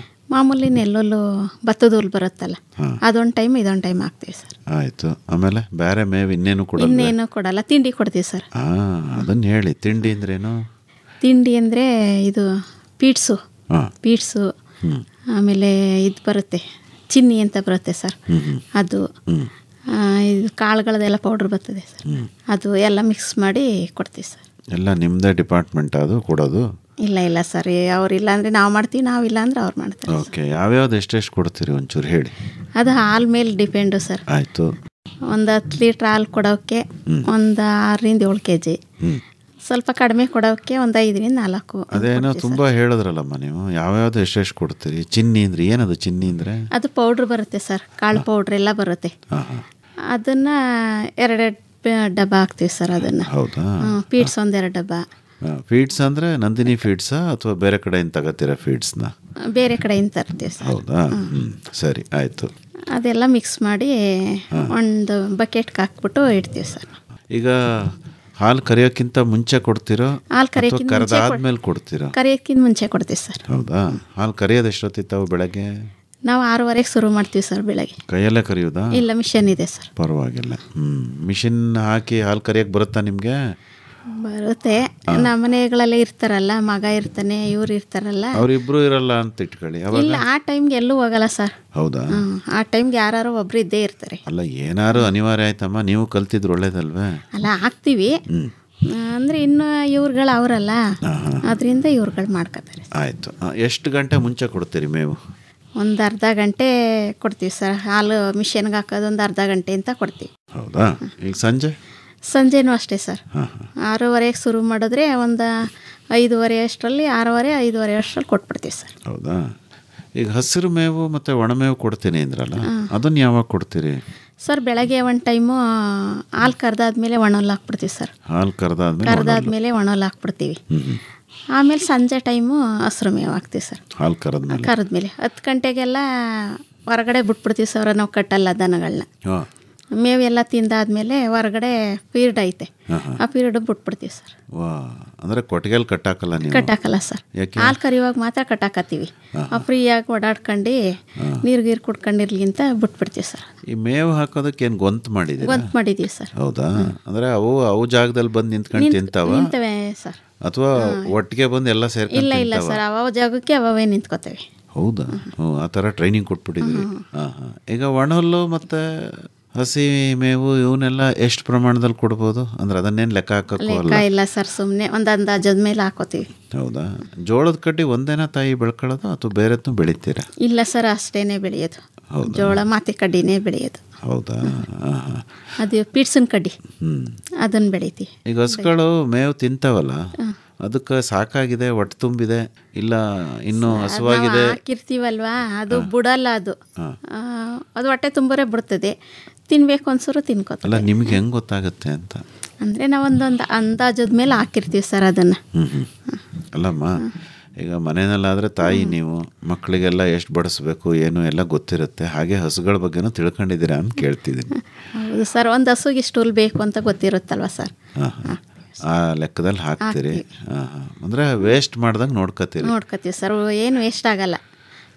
ಮಾಮೂಲಿ ನೆಲ್ಲುಲ್ಲು ಭತ್ತದ ಹುಲ್ಲು ಬರುತ್ತಲ್ಲ, ಅದೊಂದು ಟೈಮ್ ಇದೊಂದು ಟೈಮ್ ಹಾಕ್ತೀವಿ ಸರ್. ಆಯಿತು. ಆಮೇಲೆ ಬೇರೆ ಮೇವು ಇನ್ನೇನು ಕೊಡಲ್ಲ, ತಿಂಡಿ ಕೊಡ್ತೀವಿ ಸರ್. ಅದನ್ನು ಹೇಳಿ. ತಿಂಡಿ ಅಂದ್ರೇನು? ತಿಂಡಿ ಅಂದರೆ ಇದು ಪೀಡ್ಸು, ಆಮೇಲೆ ಇದು ಬರುತ್ತೆ ಚಿನ್ನಿ ಅಂತ ಬರುತ್ತೆ ಸರ್, ಅದು ಇದು ಕಾಳುಗಳದೆಲ್ಲ ಪೌಡ್ರ್ ಬರ್ತದೆ ಸರ್, ಅದು ಎಲ್ಲ ಮಿಕ್ಸ್ ಮಾಡಿ ಕೊಡ್ತೀವಿ ಸರ್. ಎಲ್ಲ ನಿಮ್ಮದೇ ಡಿಪಾರ್ಟ್ಮೆಂಟ್ ಅದು ಕೊಡೋದು? ಇಲ್ಲ ಸರ್, ಅವ್ರಿಲ್ಲ ಅಂದರೆ ನಾವು ಮಾಡ್ತೀವಿ, ನಾವಿಲ್ಲ ಅಂದರೆ ಅವ್ರು ಮಾಡ್ತಾರೆ. ಓಕೆ. ಯಾವ್ಯಾವ್ದು ಎಷ್ಟೆಷ್ಟು ಕೊಡ್ತೀರಿ ಒಂಚೂರು ಹೇಳಿ. ಅದು ಹಾಲು ಮೇಲೆ ಡಿಪೆಂಡು ಸರ್. ಆಯಿತು. ಒಂದು 10 ಲೀಟ್ರ್ ಹಾಲು ಕೊಡೋಕ್ಕೆ ಒಂದು 6ರಿಂದ 7 kg, ಸ್ವಲ್ಪ ಕಡಿಮೆ ಕೊಡೋಕ್ಕೆ ಒಂದು 5ರಿಂದ 4. ಅದೇನೋ ತುಂಬ ಹೇಳಿದ್ರಲ್ಲಮ್ಮ ನೀವು, ಯಾವ್ಯಾವ್ದು ಎಷ್ಟೆಷ್ಟು ಕೊಡ್ತೀರಿ? ಚಿನ್ನಿ ಅಂದರೆ ಏನದು? ಚಿನ್ನಿ ಅಂದರೆ ಅದು ಪೌಡ್ರ್ ಬರುತ್ತೆ ಸರ್, ಕಾಳು ಪೌಡ್ರ್ ಎಲ್ಲ ಬರುತ್ತೆ. ಅದನ್ನು 2 ಡಬ್ಬ ಹಾಕ್ತೀವಿ ಸರ್. ಅದನ್ನು ಫೀಡ್ಸ್ 1-2 ಡಬ್ಬ. ಫೀಡ್ಸ್ ಅಂದರೆ ನಂದಿನಿ ಫೀಡ್ಸಾ ಅಥವಾ ಬೇರೆ ಕಡೆಯಿಂದ ತಗೋತೀರಾ ಫೀಡ್ಸ್ನ? ಬೇರೆ ಕಡೆಯಿಂದ ತರ್ತೀವಿ ಸರ್. ಹೌದಾ? ಸರಿ, ಆಯಿತು. ಅದೆಲ್ಲ ಮಿಕ್ಸ್ ಮಾಡಿ ಒಂದು ಬಕೆಟ್ಗೆ ಹಾಕ್ಬಿಟ್ಟು ಇಡ್ತೀವಿ ಸರ್. ಈಗ ಹಾಲು ಕರಿಯೋಕ್ಕಿಂತ ಮುಂಚೆ ಕೊಡ್ತೀರೋ? ಹಾಲು ಕರೆದಾದ್ಮೇಲೆ ಕೊಡ್ತೀರಾ? ಕರಿಯೋಕ್ಕಿಂತ ಮುಂಚೆ ಕೊಡ್ತೀವಿ ಸರ್. ಹೌದಾ? ಹಾಲು ಕರಿಯೋದು ಎಷ್ಟೊತ್ತಿತ್ತಾವು? ಬೆಳಗ್ಗೆ ನಾವು 6:30 ಶುರು ಮಾಡ್ತೀವಿ ಸರ್. ಬೆಳಗ್ಗೆ ಕೈಯಲ್ಲೇ ಕರಿಯೋದಾ? ಇಲ್ಲ, ಮಿಷನ್ ಇದೆ ಸರ್. ಪರವಾಗಿಲ್ಲ. ಮಿಷಿನ್ ಹಾಕಿ ಹಾಲು ಕರಿಯೋಕ್ಕೆ ಬರುತ್ತಾ ನಿಮಗೆ? ಬರುತ್ತೆ. ನಮ್ಮ ಮನೆಗಳಲ್ಲೇ ಇರ್ತಾರಲ್ಲ, ಮಗ ಇರ್ತಾನೆ, ಇವ್ರು ಇರ್ತಾರಲ್ಲ, ಅವರಿಬ್ರು ಇರಲ್ಲ ಅಂತ ಇಟ್ಕೊಳ್ಳಿ. ಇಲ್ಲ, ಆ ಟೈಮ್ಗೆ ಎಲ್ಲೂ ಹೋಗಲ್ಲ ಸರ್. ಹೌದಾ? ಆ ಟೈಮ್ಗೆ ಯಾರು ಒಬ್ರು ಇದ್ದೇ ಇರ್ತಾರೆ. ಅಲ್ಲ, ಏನಾರು ಅನಿವಾರ್ಯ ಆಯ್ತಮ್ಮ, ನೀವು ಕಲ್ತಿದ್ರು ಒಳ್ಳೇದಲ್ವೇ? ಅಲ್ಲ, ಹಾಕ್ತೀವಿ ಅಂದರೆ ಇನ್ನು ಇವ್ರುಗಳು ಅವರಲ್ಲ, ಅದರಿಂದ ಇವ್ರುಗಳು ಮಾಡ್ಕೋತಾರೆ. ಆಯಿತು. ಎಷ್ಟು ಗಂಟೆ ಮುಂಚೆ ಕೊಡ್ತೀರಿ ಮೇವು? ಒಂದು ಅರ್ಧ ಗಂಟೆ ಕೊಡ್ತೀವಿ ಸರ್. ಹಾಲು ಮಿಷನ್ಗೆ ಹಾಕೋದು ಒಂದು ಅರ್ಧ ಗಂಟೆ ಅಂತ ಕೊಡ್ತೀವಿ. ಹೌದಾ? ಈಗ ಸಂಜೆನೂ ಅಷ್ಟೇ ಸರ್. 6:30ಗೆ ಶುರು ಮಾಡಿದ್ರೆ ಒಂದು 5:30 ಅಷ್ಟರಲ್ಲಿ, 6:30, 5:30 ಅಷ್ಟರಲ್ಲಿ ಕೊಟ್ಬಿಡ್ತೀವಿ ಸರ್. ಹೌದಾ? ಈಗ ಹಸಿರು ಮೇವು ಮತ್ತು ಒಣಮೇವು ಕೊಡ್ತೀನಿ ಅಂದ್ರಲ್ಲ, ಅದನ್ನು ಯಾವಾಗ ಕೊಡ್ತೀರಿ ಸರ್? ಬೆಳಗ್ಗೆ ಒಂದು ಟೈಮು ಹಾಲು ಕರೆದಾದ್ಮೇಲೆ ಒಣಹುಲ್ಲು ಹಾಕ್ಬಿಡ್ತೀವಿ ಸರ್. ಹಾಲು ಕರೆದಾದ್ಮೇಲೆ ಒಣಹುಲ್ಲು ಹಾಕ್ಬಿಡ್ತೀವಿ. ಆಮೇಲೆ ಸಂಜೆ ಟೈಮು ಹಸಿರು ಮೇವು ಹಾಕ್ತೀವಿ ಸರ್. ಹಾಲು ಕರೆದ್ಮೇಲೆ 10 ಗಂಟೆಗೆಲ್ಲ ಹೊರಗಡೆ ಬಿಟ್ಬಿಡ್ತೀವಿ ಸರ್. ನಾವು ಕಟ್ಟಲ್ಲ ದನಗಳನ್ನ. ಮೇವೆಲ್ಲ ತಿಂದಾದ್ಮೇಲೆ ಹೊರಗಡೆ ಪೀರಿಯಡ್ ಐತೆ, ಆ ಪೀರಿಯಡ್ ಬಿಟ್ಬಿಡ್ತೀವಿ ಸರ್. ಅಂದರೆ ಕೊಟ್ಟಿಗೆಲ್ಲಿ ಕಟ್ಟಾಕಲ್ಲ ನೀವು? ಕಟ್ಟಾಕಲ್ಲ ಸರ್. ಹಾಲು ಕರಿಯುವಾಗ ಮಾತ್ರ ಕಟ್ಟಾಕತ್ತೀವಿ. ಫ್ರೀಯಾಗಿ ಓಡಾಡ್ಕೊಂಡು ನೀರು ಕುಡ್ಕೊಂಡಿರ್ಲಿ ಅಂತ ಬಿಟ್ಬಿಡ್ತೀವಿ ಸರ್. ಈ ಮೇವು ಹಾಕೋದಕ್ಕೆ ಏನು ಗೊಂತು ಮಾಡಿದ್ದೀವಿ ಸರ್. ಹೌದಾ? ಅಂದರೆ ಅವು ಜಾಗದಲ್ಲಿ ಬಂದು ನಿಂತ್ಕೊಂಡು ನಿಂತವೆ ಸರ್, ಅಥವಾ ಒಟ್ಟಿಗೆ ಬಂದು ಎಲ್ಲ ಸೇರ್ಕೊಂಡು? ಇಲ್ಲ ಸರ್, ಅವ ಜಾಗಕ್ಕೆ ಅವೇ ನಿಂತ್ಕೋತೇವೆ. ಹೌದಾ? ಆ ಥರ ಟ್ರೈನಿಂಗ್ ಕೊಟ್ಬಿಟ್ಟಿದ್ರಿ. ಈಗ ಒಣಹುಲ್ಲು ಮತ್ತು ಹಸಿ ಮೇವು ಇವನ್ನೆಲ್ಲ ಎಷ್ಟು ಪ್ರಮಾಣದಲ್ಲಿ ಕೊಡ್ಬೋದು? ಅಂದ್ರೆ ಅದನ್ನೇನು ಲೆಕ್ಕ ಹಾಕೋಲ್ಲ? ಇಲ್ಲ ಸರ್, ಸುಮ್ಮನೆ ಒಂದು ಅಂದಾಜದ ಮೇಲೆ ಹಾಕೋತೀವಿ. ಹೌದಾ? ಜೋಳದ ಕಡ್ಡಿ ಒಂದೇನ ತಾಯಿ ಬೆಳ್ಕೊಳ್ಳೋದು ಅಥವಾ ಬೇರೆದ್ನು ಬೆಳಿತೀರಾ? ಇಲ್ಲ ಸರ್, ಅಷ್ಟೇನೆ ಬೆಳೆಯೋದು. ಜೋಳ ಮಾತೆ ಕಡ್ಡಿನೇ ಬೆಳೆಯೋದು. ಹೌದಾ? ಅದು ಪಿಡ್ಸನ್ ಕಡ್ಡಿ, ಅದನ್ನು ಬೆಳಿತೀವಿ. ಈಗ ಹಸುಗಳು ಮೇವು ತಿಂತಾವಲ್ಲ, ಅದಕ್ಕೆ ಸಾಕಾಗಿದೆ, ಹೊಟ್ಟೆ ತುಂಬಿದೆ, ಇಲ್ಲ ಇನ್ನೂ ಹಸುವಾಗಿದೆ ಹಾಕಿರ್ತೀವಲ್ವಾ ಅದು ಬಿಡಲ್ಲ, ಅದು ಅದು ಹೊಟ್ಟೆ ತುಂಬರೇ ಬಿಡ್ತದೆ. ತಿನ್ಬೇಕು ಅನ್ಸರು ತಿನ್ಕೋತ. ಅಲ್ಲ, ನಿಮ್ಗೆ ಹೆಂಗೆ ಗೊತ್ತಾಗುತ್ತೆ ಅಂತ ಅಂದರೆ ನಾವೊಂದೊಂದು ಅಂದಾಜದ ಮೇಲೆ ಹಾಕಿರ್ತೀವಿ ಸರ್ ಅದನ್ನು. ಅಲ್ಲಮ್ಮ, ಈಗ ಮನೆಯಲ್ಲಾದರೆ ತಾಯಿ ನೀವು ಮಕ್ಕಳಿಗೆಲ್ಲ ಎಷ್ಟು ಬಡಿಸ್ಬೇಕು ಏನು ಎಲ್ಲ ಗೊತ್ತಿರುತ್ತೆ, ಹಾಗೆ ಹಸುಗಳ ಬಗ್ಗೆನೂ ತಿಳ್ಕೊಂಡಿದ್ದೀರಾ ಅಂತ ಕೇಳ್ತಿದ್ದೀನಿ. ಹೌದು ಸರ್, ಒಂದು ಹಸುಗೆ ಇಷ್ಟು ಹುಲ್ ಬೇಕು ಅಂತ ಗೊತ್ತಿರುತ್ತಲ್ವ ಸರ್. ಆ ಲೆಕ್ಕದಲ್ಲಿ ಹಾಕ್ತೀರಿ. ಅಂದರೆ ವೇಸ್ಟ್ ಮಾಡ್ದಂಗೆ ನೋಡ್ಕೋತೀವಿ ಸರ್, ಏನು ವೇಸ್ಟ್ ಆಗಲ್ಲ.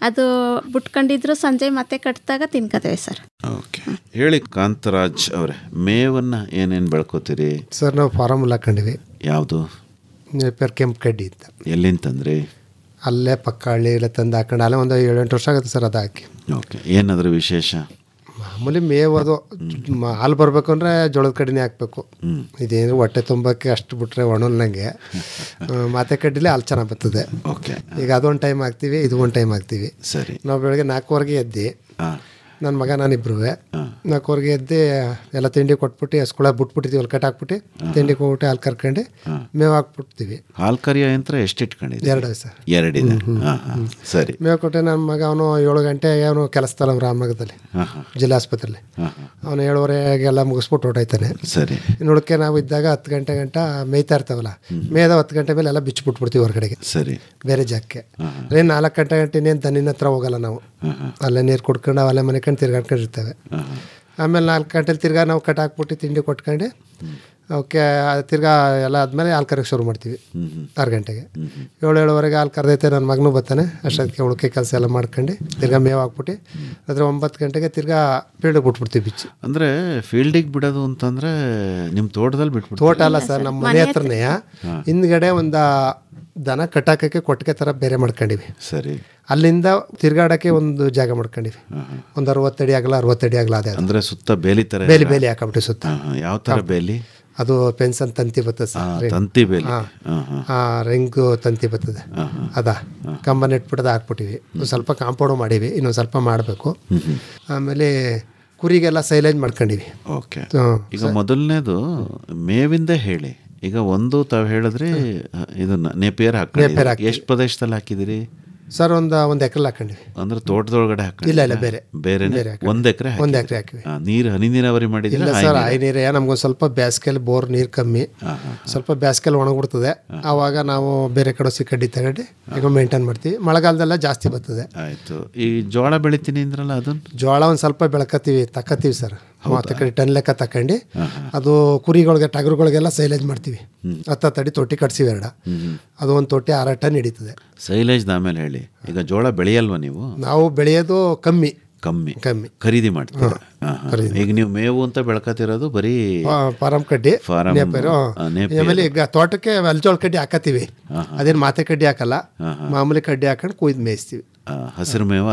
ಅದು ಬಿಟ್ಕೊಂಡಿದ್ರು ಸಂಜೆ ಮತ್ತೆ ಕಟ್ಟಿದಾಗ ತಿನ್ಕೋತೇವೆ ಸರ್. ಓಕೆ, ಹೇಳಿ ಕಾಂತರಾಜ್ ಅವರೇ, ಮೇವನ್ನು ಏನೇನು ಬೆಳ್ಕೋತೀರಿ? ಸರ್ ನಾವು ಫಾರಮ್ ಹಾಕೊಂಡಿವಿ. ಯಾವುದು? ಪೇರ್ ಕೆಂಪು ಕಡ್ಡಿ ಅಂತ. ಎಲ್ಲಿಂತಂದ್ರಿ? ಅಲ್ಲೇ ಪಕ್ಕ ಹಳ್ಳಿ ಎಲ್ಲ ತಂದು ಹಾಕೊಂಡು ಅಲ್ಲೇ ಒಂದು 7-8 ವರ್ಷ ಆಗುತ್ತೆ ಸರ್ ಅದು ಹಾಕಿ. ಓಕೆ, ಏನಾದರೂ ವಿಶೇಷ? ಮಾಮೂಲಿ ಮೇವು ಅದು ಹಾಲು ಬರಬೇಕು ಅಂದರೆ ಜೋಳದ ಕಡ್ಡಿನೇ ಹಾಕಬೇಕು. ಇದೇನು ಹೊಟ್ಟೆ ತುಂಬಕ್ಕೆ ಅಷ್ಟು ಬಿಟ್ರೆ ಒಣಲ್ನಂಗೆ ಮಾತೆ ಕಡ್ಡಿಲೇ ಹಾಲು ಚೆನ್ನಾಗಿ ಬರ್ತದೆ. ಓಕೆ, ಈಗ ಅದೊಂದು ಟೈಮ್ ಹಾಕ್ತೀವಿ, ಇದು ಒಂದು ಟೈಮ್ ಹಾಕ್ತೀವಿ. ಸರಿ. ನಾವು ಬೆಳಗ್ಗೆ 4 ಎದ್ದು ನನ್ನ ಮಗ ನಾನಿಬ್ರು 4 ಎದ್ದು ಎಲ್ಲ ತಿಂಡಿ ಕೊಟ್ಬಿಟ್ಟು ಹಸ್ಕೊಳ ಬಿಟ್ಬಿಟ್ಟಿದ್ದೀವಿ, ಅಲ್ಲಿ ಕಟ್ಟಾಕ್ಬಿಟ್ಟು ತಿಂಡಿ ಕೊಟ್ಬಿಟ್ಟು ಹಾಲು ಕರ್ಕೊಂಡು ಮೇವು ಹಾಕ್ಬಿಡ್ತೀವಿ. ಹಾಲು ಕರಿಯೋ ಯಂತ್ರ ಎಷ್ಟು ಇಟ್ಕೊಂಡಿದ್ದೀವಿ? 2 ಸರ್. 2 ಇದೆ. ಸರಿ. ಮೇವು ಕೊಟ್ಟೆ ನನ್ನ ಮಗ ಅವನು 7 ಗಂಟೆಗೆ ಅವನು ಕೆಲಸದಲ್ಲ ರಾಮನಗರದಲ್ಲಿ ಜಿಲ್ಲಾ ಆಸ್ಪತ್ರೆಯಲ್ಲಿ. ಅವನು 7:30 ಮುಗಿಸ್ಬಿಟ್ಟು ಹೊರಟಾಯ್ತಾನೆ. ಸರಿ. ನೋಡಕ್ಕೆ ನಾವು ಇದ್ದಾಗ 10 ಗಂಟೆ ಮೇಯ್ತಾ ಇರ್ತಾವಲ್ಲ, ಮೇಯ್ದ 10 ಗಂಟೆ ಮೇಲೆ ಎಲ್ಲ ಬಿಚ್ಚಿಬಿಟ್ಬಿಡ್ತೀವಿ ಹೊರಗಡೆಗೆ. ಸರಿ. ಬೇರೆ ಜಾಗಕ್ಕೆ 4 ಗಂಟೆ ಇನ್ನೇನು ದನಿನ ಹತ್ರ ಹೋಗಲ್ಲ ನಾವು. ಅಲ್ಲೇ ನೀರು ಕೊಡ್ಕೊಂಡು ಅಲ್ಲೇ ಮನೆ ತಿರ್ಗಾಡ್ಕೊಂಡಿರ್ತೇವೆ. ಆಮೇಲೆ 4 ಗಂಟೆಲಿ ತಿರ್ಗಾ ನಾವು ಕಟ್ಟಾಕ್ಬಿಟ್ಟು ತಿಂಡಿ ಕೊಟ್ಕೊಂಡು ಅವಕ್ಕೆ ತಿರ್ಗಾ ಎಲ್ಲ ಆದಮೇಲೆ ಹಾಲು ಕರೆಯೋಕ್ಕೆ ಶುರು ಮಾಡ್ತೀವಿ 6 ಗಂಟೆಗೆ. 7-7:30 ಹಾಲು ಕರೆದೈತೆ, ನನ್ನ ಮಗನೂ ಬರ್ತಾನೆ. ಅಷ್ಟೊತ್ತಿಗೆ ಉಳ್ಕೆ ಕೆಲಸ ಎಲ್ಲ ಮಾಡ್ಕೊಂಡು ತಿರ್ಗಾ ಮೇವು ಹಾಕ್ಬಿಟ್ಟು ಅದ್ರ 9 ಗಂಟೆಗೆ ತಿರ್ಗಾ ಫೀಲ್ಡಿಗೆ ಬಿಟ್ಬಿಡ್ತೀವಿ ಬಿಚ್ಚಿ. ಅಂದರೆ ಫೀಲ್ಡಿಗೆ ಬಿಡೋದು ಅಂತಂದರೆ ನಿಮ್ಮ ತೋಟದಲ್ಲಿ ಬಿಟ್ಬಿಟ್ಟು? ತೋಟ ಅಲ್ಲ ಸರ್, ನಮ್ಮ ಮನೆ ಹತ್ರನೇ ಹಿಂದ್ಗಡೆ ಒಂದು ದನ ಕಟ್ಟಾಕಕ್ಕೆ ಕೊಟ್ಟಿಗೆ ಥರ ಬೇರೆ ಮಾಡ್ಕೊಂಡಿವಿ. ಸರಿ. ಅಲ್ಲಿಂದ ತಿರ್ಗಾಡಕ್ಕೆ ಒಂದು ಜಾಗ ಮಾಡ್ಕೊಂಡಿವಿ. ಒಂದು 60 ಅಡಿ ಆಗಲ್ಲ, 60 ಅಡಿ ಆಗಲ್ಲ. ಅದೇ ಅಂದರೆ ಸುತ್ತ ಬೇಲಿ ಥರ ಬೇಲಿ ಹಾಕಬಿಟ್ಟು ಸುತ್ತ. ಯಾವ ಥರ ಬೇಲಿ? ಅದು ಪೆನ್ಸನ್ ತಂತಿ ಬರ್ತದೆ ಸರ್, ತಂತಿ ಬೇಲಿ. ರಿಂಗು ತಂತಿ ಬರ್ತದೆ, ಅದ ಕಂಬ ನೆಟ್ಬಿಟ್ಟದ ಹಾಕ್ಬಿಟ್ಟಿವಿ. ಸ್ವಲ್ಪ ಕಾಂಪೌಂಡು ಮಾಡೀವಿ, ಇನ್ನೊಂದು ಸ್ವಲ್ಪ ಮಾಡಬೇಕು. ಆಮೇಲೆ ಕುರಿಗೆಲ್ಲ ಸೈಲೇಜ್ ಮಾಡ್ಕೊಂಡಿವಿ. ಓಕೆ. ಈಗ ಮೊದಲನೇದು ಮೇವಿಂದ ಹೇಳಿ. ಈಗ ಒಂದು ತಾವು ಹೇಳಿದ್ರೆ ಇದನ್ನ ನೇಪಿಯರ್ ಹಾಕಿ ಎಷ್ಟು ಪ್ರದೇಶದಲ್ಲಿ ಹಾಕಿದಿರಿ ಸರ್? ಒಂದು ಎಕರೆ ಹಾಕೊಂಡಿವಿ. ಅಂದ್ರೆ ತೋಟದೊಳಗಡೆ ಹಾಕಿ? ಇಲ್ಲ, ಬೇರೆ 1 ಎಕರೆ ಹಾಕಿವಿ. ನೀರು ಹನಿ ನೀರಾವರಿ ಮಾಡಿದ್ರೆ ಸರ್? ಹನಿ ನೀರೇ. ನಮ್ಗೊಂದು ಸ್ವಲ್ಪ ಬೇಸಿಗೆಯಲ್ಲಿ ಬೋರ್ ನೀರು ಕಮ್ಮಿ, ಸ್ವಲ್ಪ ಬೇಸಿಗೆಯಲ್ಲಿ ಒಣಗ್ಬಿಡ್ತದೆ. ಆವಾಗ ನಾವು ಬೇರೆ ಕಡೆ ಕಡ್ಡಿ ತಗೊಂಡು ಈಗ ಮೇಂಟೈನ್ ಮಾಡ್ತೀವಿ. ಮಳೆಗಾಲದೆಲ್ಲ ಜಾಸ್ತಿ ಬರ್ತದೆ. ಆಯ್ತು. ಈ ಜೋಳ ಬೆಳಿತೀನಿ ಅಂದ್ರಲ್ಲ, ಅದನ್ನ ಜೋಳ ಒಂದು ಸ್ವಲ್ಪ ತಕ್ಕತ್ತೀವಿ ಸರ್. 30 ಟನ್ ಲೆಕ್ಕ ತಕೊಂಡು ಅದು ಕುರಿಗಳಿಗೆ ಟಗರುಗಳಿಗೆಲ್ಲ ಸೈಲೇಜ್ ಮಾಡ್ತೀವಿ. 10 ಅಡಿ ತೊಟ್ಟಿ ಕಟ್ಸಿವಿ 2. ಅದು ಒಂದು ತೊಟ್ಟಿ 6 ಟನ್ ಹಿಡಿತದೆ. ಸೈಲೇಜ್ ಆಮೇಲೆ ಹೇಳಿ. ಈಗ ಜೋಳ ಬೆಳೆಯಲ್ವಾ ನೀವು? ನಾವು ಬೆಳೆಯೋದು ಕಮ್ಮಿ ಖರೀದಿ ಮಾಡ್ತೀವಿ. ಈಗ ನೀವು ಮೇವು ಅಂತ ಬೆಳ್ಕತಿರೋದು ಬರೀ ಫಾರಂ ಕಡ್ಡಿ, ಆಮೇಲೆ ಈಗ ತೋಟಕ್ಕೆ ಅಲ್ಜೋಳ ಕಡ್ಡಿ ಹಾಕತ್ತೀವಿ. ಅದೇನು ಮಾತೆ ಕಡ್ಡಿ ಹಾಕಲ್ಲ, ಮಾಮೂಲಿ ಕಡ್ಡಿ ಹಾಕೊಂಡು ಕುಯ್ದು ಮೇಯಿಸ್ತೀವಿ. ಹಸಿರು ಮೇವು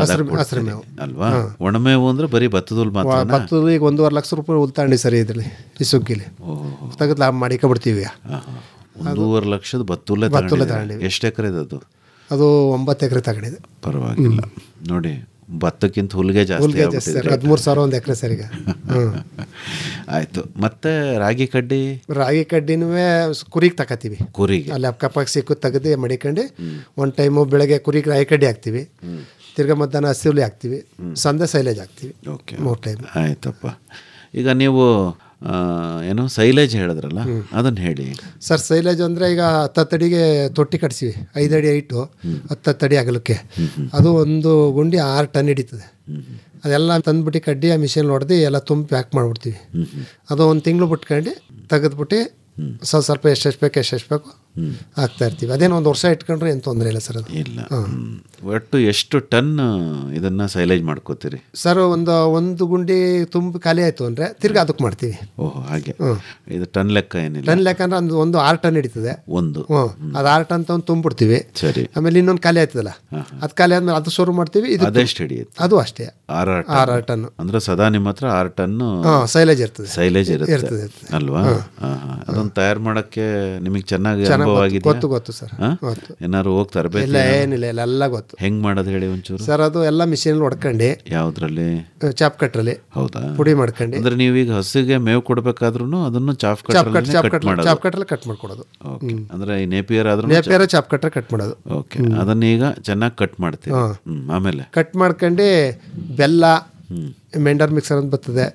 ಅಲ್ವಾ? ಒಣಮೇವು ಅಂದ್ರೆ ಬರೀ ಭತ್ತದ ಭತ್ತದ ಈಗ 1.5 ಲಕ್ಷ ರೂಪಾಯಿ ಹುಲ್ ತಗೊಂಡಿ ಸರಿ ಇದ್ರಲ್ಲಿ ಈ ಸುಗ್ಗಿಲಿ ತೆಗೆದು ಲಾಭ ಮಾಡಿಕೊಬಿಡ್ತೀವಿ. 1.5 ಲಕ್ಷದ ಭತ್ತುಲ್ಲೆ ತಗೊಂಡಿವಿ. ಎಷ್ಟು ಎಕರೆ ಅದು? ಅದು 9 ಎಕರೆ ತಗೊಂಡಿದೆ. ಪರವಾಗಿಲ್ಲ ನೋಡಿ, ಭತ್ತಕ್ಕಿಂತ ಹುಲ್ಗೆ ಜಾಸ್ತಿ. 13,000 ಒಂದು ಎಕರೆ ಸರ್ ಈಗ. ಆಯ್ತು. ಮತ್ತೆ ರಾಗಿ ಕಡ್ಡಿನೂ ಕುರಿಗೆ ತಗೋತೀವಿ. ಕುರಿಗೆ ಅಲ್ಲಿ ಅಕ್ಕಪಕ್ಕ ಸಿಕ್ಕು ತೆಗೆದು ಮಡಿಕೊಂಡು ಒಂದು ಟೈಮು ಬೆಳಗ್ಗೆ ಕುರಿಗೆ ರಾಗಿ ಕಡ್ಡಿ ಹಾಕ್ತೀವಿ, ತಿರ್ಗಾ ಮಧ್ಯಾಹ್ನ ಹಸಿರುಲಿ ಹಾಕ್ತೀವಿ, ಸಂದೆ ಸೈಲೇಜ್ ಹಾಕ್ತೀವಿ. Okay, 3 time. ಆಯ್ತಪ್ಪ. ಈಗ ನೀವು ಏನು ಸೈಲೇಜ್ ಹೇಳಿದ್ರಲ್ಲ, ಅದನ್ನು ಹೇಳಿ ಸರ್. ಸೈಲೇಜ್ ಅಂದರೆ ಈಗ 10 ಅಡಿಗೆ ತೊಟ್ಟಿ ಕಟ್ಸಿವಿ, 5 ಅಡಿ ಹೈಟು, 10 ಅಡಿ ಅಗಲಕ್ಕೆ. ಅದು ಒಂದು ಗುಂಡಿ 6 ಟನ್ ಹಿಡಿತದೆ. ಅದೆಲ್ಲ ತಂದುಬಿಟ್ಟು ಕಡ್ಡಿ ಆ ಮಿಷಿನ್ ಹೊಡೆದು ಎಲ್ಲ ತುಂಬಿ ಪ್ಯಾಕ್ ಮಾಡಿಬಿಡ್ತೀವಿ. ಅದು 1 ತಿಂಗಳು ಬಿಟ್ಕೊಂಡು ತೆಗೆದ್ಬಿಟ್ಟು ಸ್ವಲ್ಪ ಎಷ್ಟೆಷ್ಟು ಬೇಕು ಹಾಕ್ತಾ ಇರ್ತೀವಿ. ಅದೇನು 1 ವರ್ಷ ಇಟ್ಕೊಂಡ್ರೆ ಏನು ತೊಂದರೆ ಇಲ್ಲ ಸರ್. ಅದು ಇಲ್ಲ. ಒಟ್ಟು ಎಷ್ಟು ಟನ್ ಇದನ್ನ ಸೈಲೇಜ್ ಮಾಡ್ಕೋತೀರಿ ಸರ್? ಒಂದು ಗುಂಡಿ ತುಂಬಿ ಖಾಲಿ ಆಯ್ತು ಅಂದ್ರೆ ತಿರ್ಗಿ ಅದಕ್ಕೆ ಮಾಡ್ತೀವಿ. ಓಹ್, ಹಾಗೆ. ಇದು ಟನ್ ಲೆಕ್ಕ ಏನಿಲ್ಲ. ಟನ್ ಲೆಕ್ಕ ಅಂದ್ರೆ ಒಂದು 6 ಟನ್ ಹಿಡಿತದೆ. ಅದು 6 ಟನ್ ತಗೊಂಡು ತುಂಬಿಡ್ತೀವಿ. ಸರಿ. ಆಮೇಲೆ ಇನ್ನೊಂದು ಖಾಲಿ ಆಯ್ತದಲ್ಲ, ಅದು ಖಾಲಿ ಆದ್ಮೇಲೆ ಅದು ಶುರು ಮಾಡ್ತೀವಿ. ಅದೆಷ್ಟು ಹಿಡಿಯುತ್ತೆ? ಅದು ಅಷ್ಟೇ 6 ಟನ್. ಅಂದ್ರೆ ಸದಾ ನಿಮ್ಮ ಹತ್ರ 6 ಟನ್ ಸೈಲೇಜ್ ಇರ್ತದೆ ಅಲ್ವಾ? ಅದನ್ನ ತಯಾರು ಮಾಡಕ್ಕೆ ನಿಮಗೆ ಚೆನ್ನಾಗಿ ಅನುಭವ ಆಗಿದೆಯಾ? ಗೊತ್ತು ಸರ್. ಗೊತ್ತು. ಏನಾದ್ರು ಹೋಗಿ ತರಬೇಕು? ಇಲ್ಲ, ಏನಿಲ್ಲ, ಎಲ್ಲ ಗೊತ್ತು. ಹೆಂಗ್ ಮಾಡೋದು ಹೇಳಿ ಒಂಚೂರು. ಸರ್ ಅದು ಎಲ್ಲ ಮಿಷಿನ್ ಹೊಡ್ಕೊಂಡು ಯಾವ್ದ್ರಲ್ಲಿ? ಚಾಪ್ ಕಟ್ರಲ್ಲಿ. ಹೌದಾ? ಪುಡಿ ಮಾಡ್ಕೊಂಡು. ಅಂದ್ರೆ ನೀವೀಗ ಹಸುಗೆ ಮೇವು ಕೊಡ್ಬೇಕಾದ್ರೂ ಅದನ್ನು ಚಾಪ್ ಕಟ್ರಲ್ಲಿ ಕಟ್ ಮಾಡ್ಕೊಡೋದು. ಅಂದ್ರೆ ಈ ನೇಪಿಯರ್ ಆದ್ರೂ ಚಾಪ್ ಕಟ್ರ ಕಟ್ ಮಾಡೋದು. ಓಕೆ, ಅದನ್ನ ಈಗ ಚೆನ್ನಾಗಿ ಕಟ್ ಮಾಡ್ತೀವಿ. ಆಮೇಲೆ ಕಟ್ ಮಾಡ್ಕೊಂಡು ಬೆಲ್ಲ, ಮೆಂಡರ್ ಮಿಕ್ಸರ್ ಅಂತ ಬರ್ತದೆ,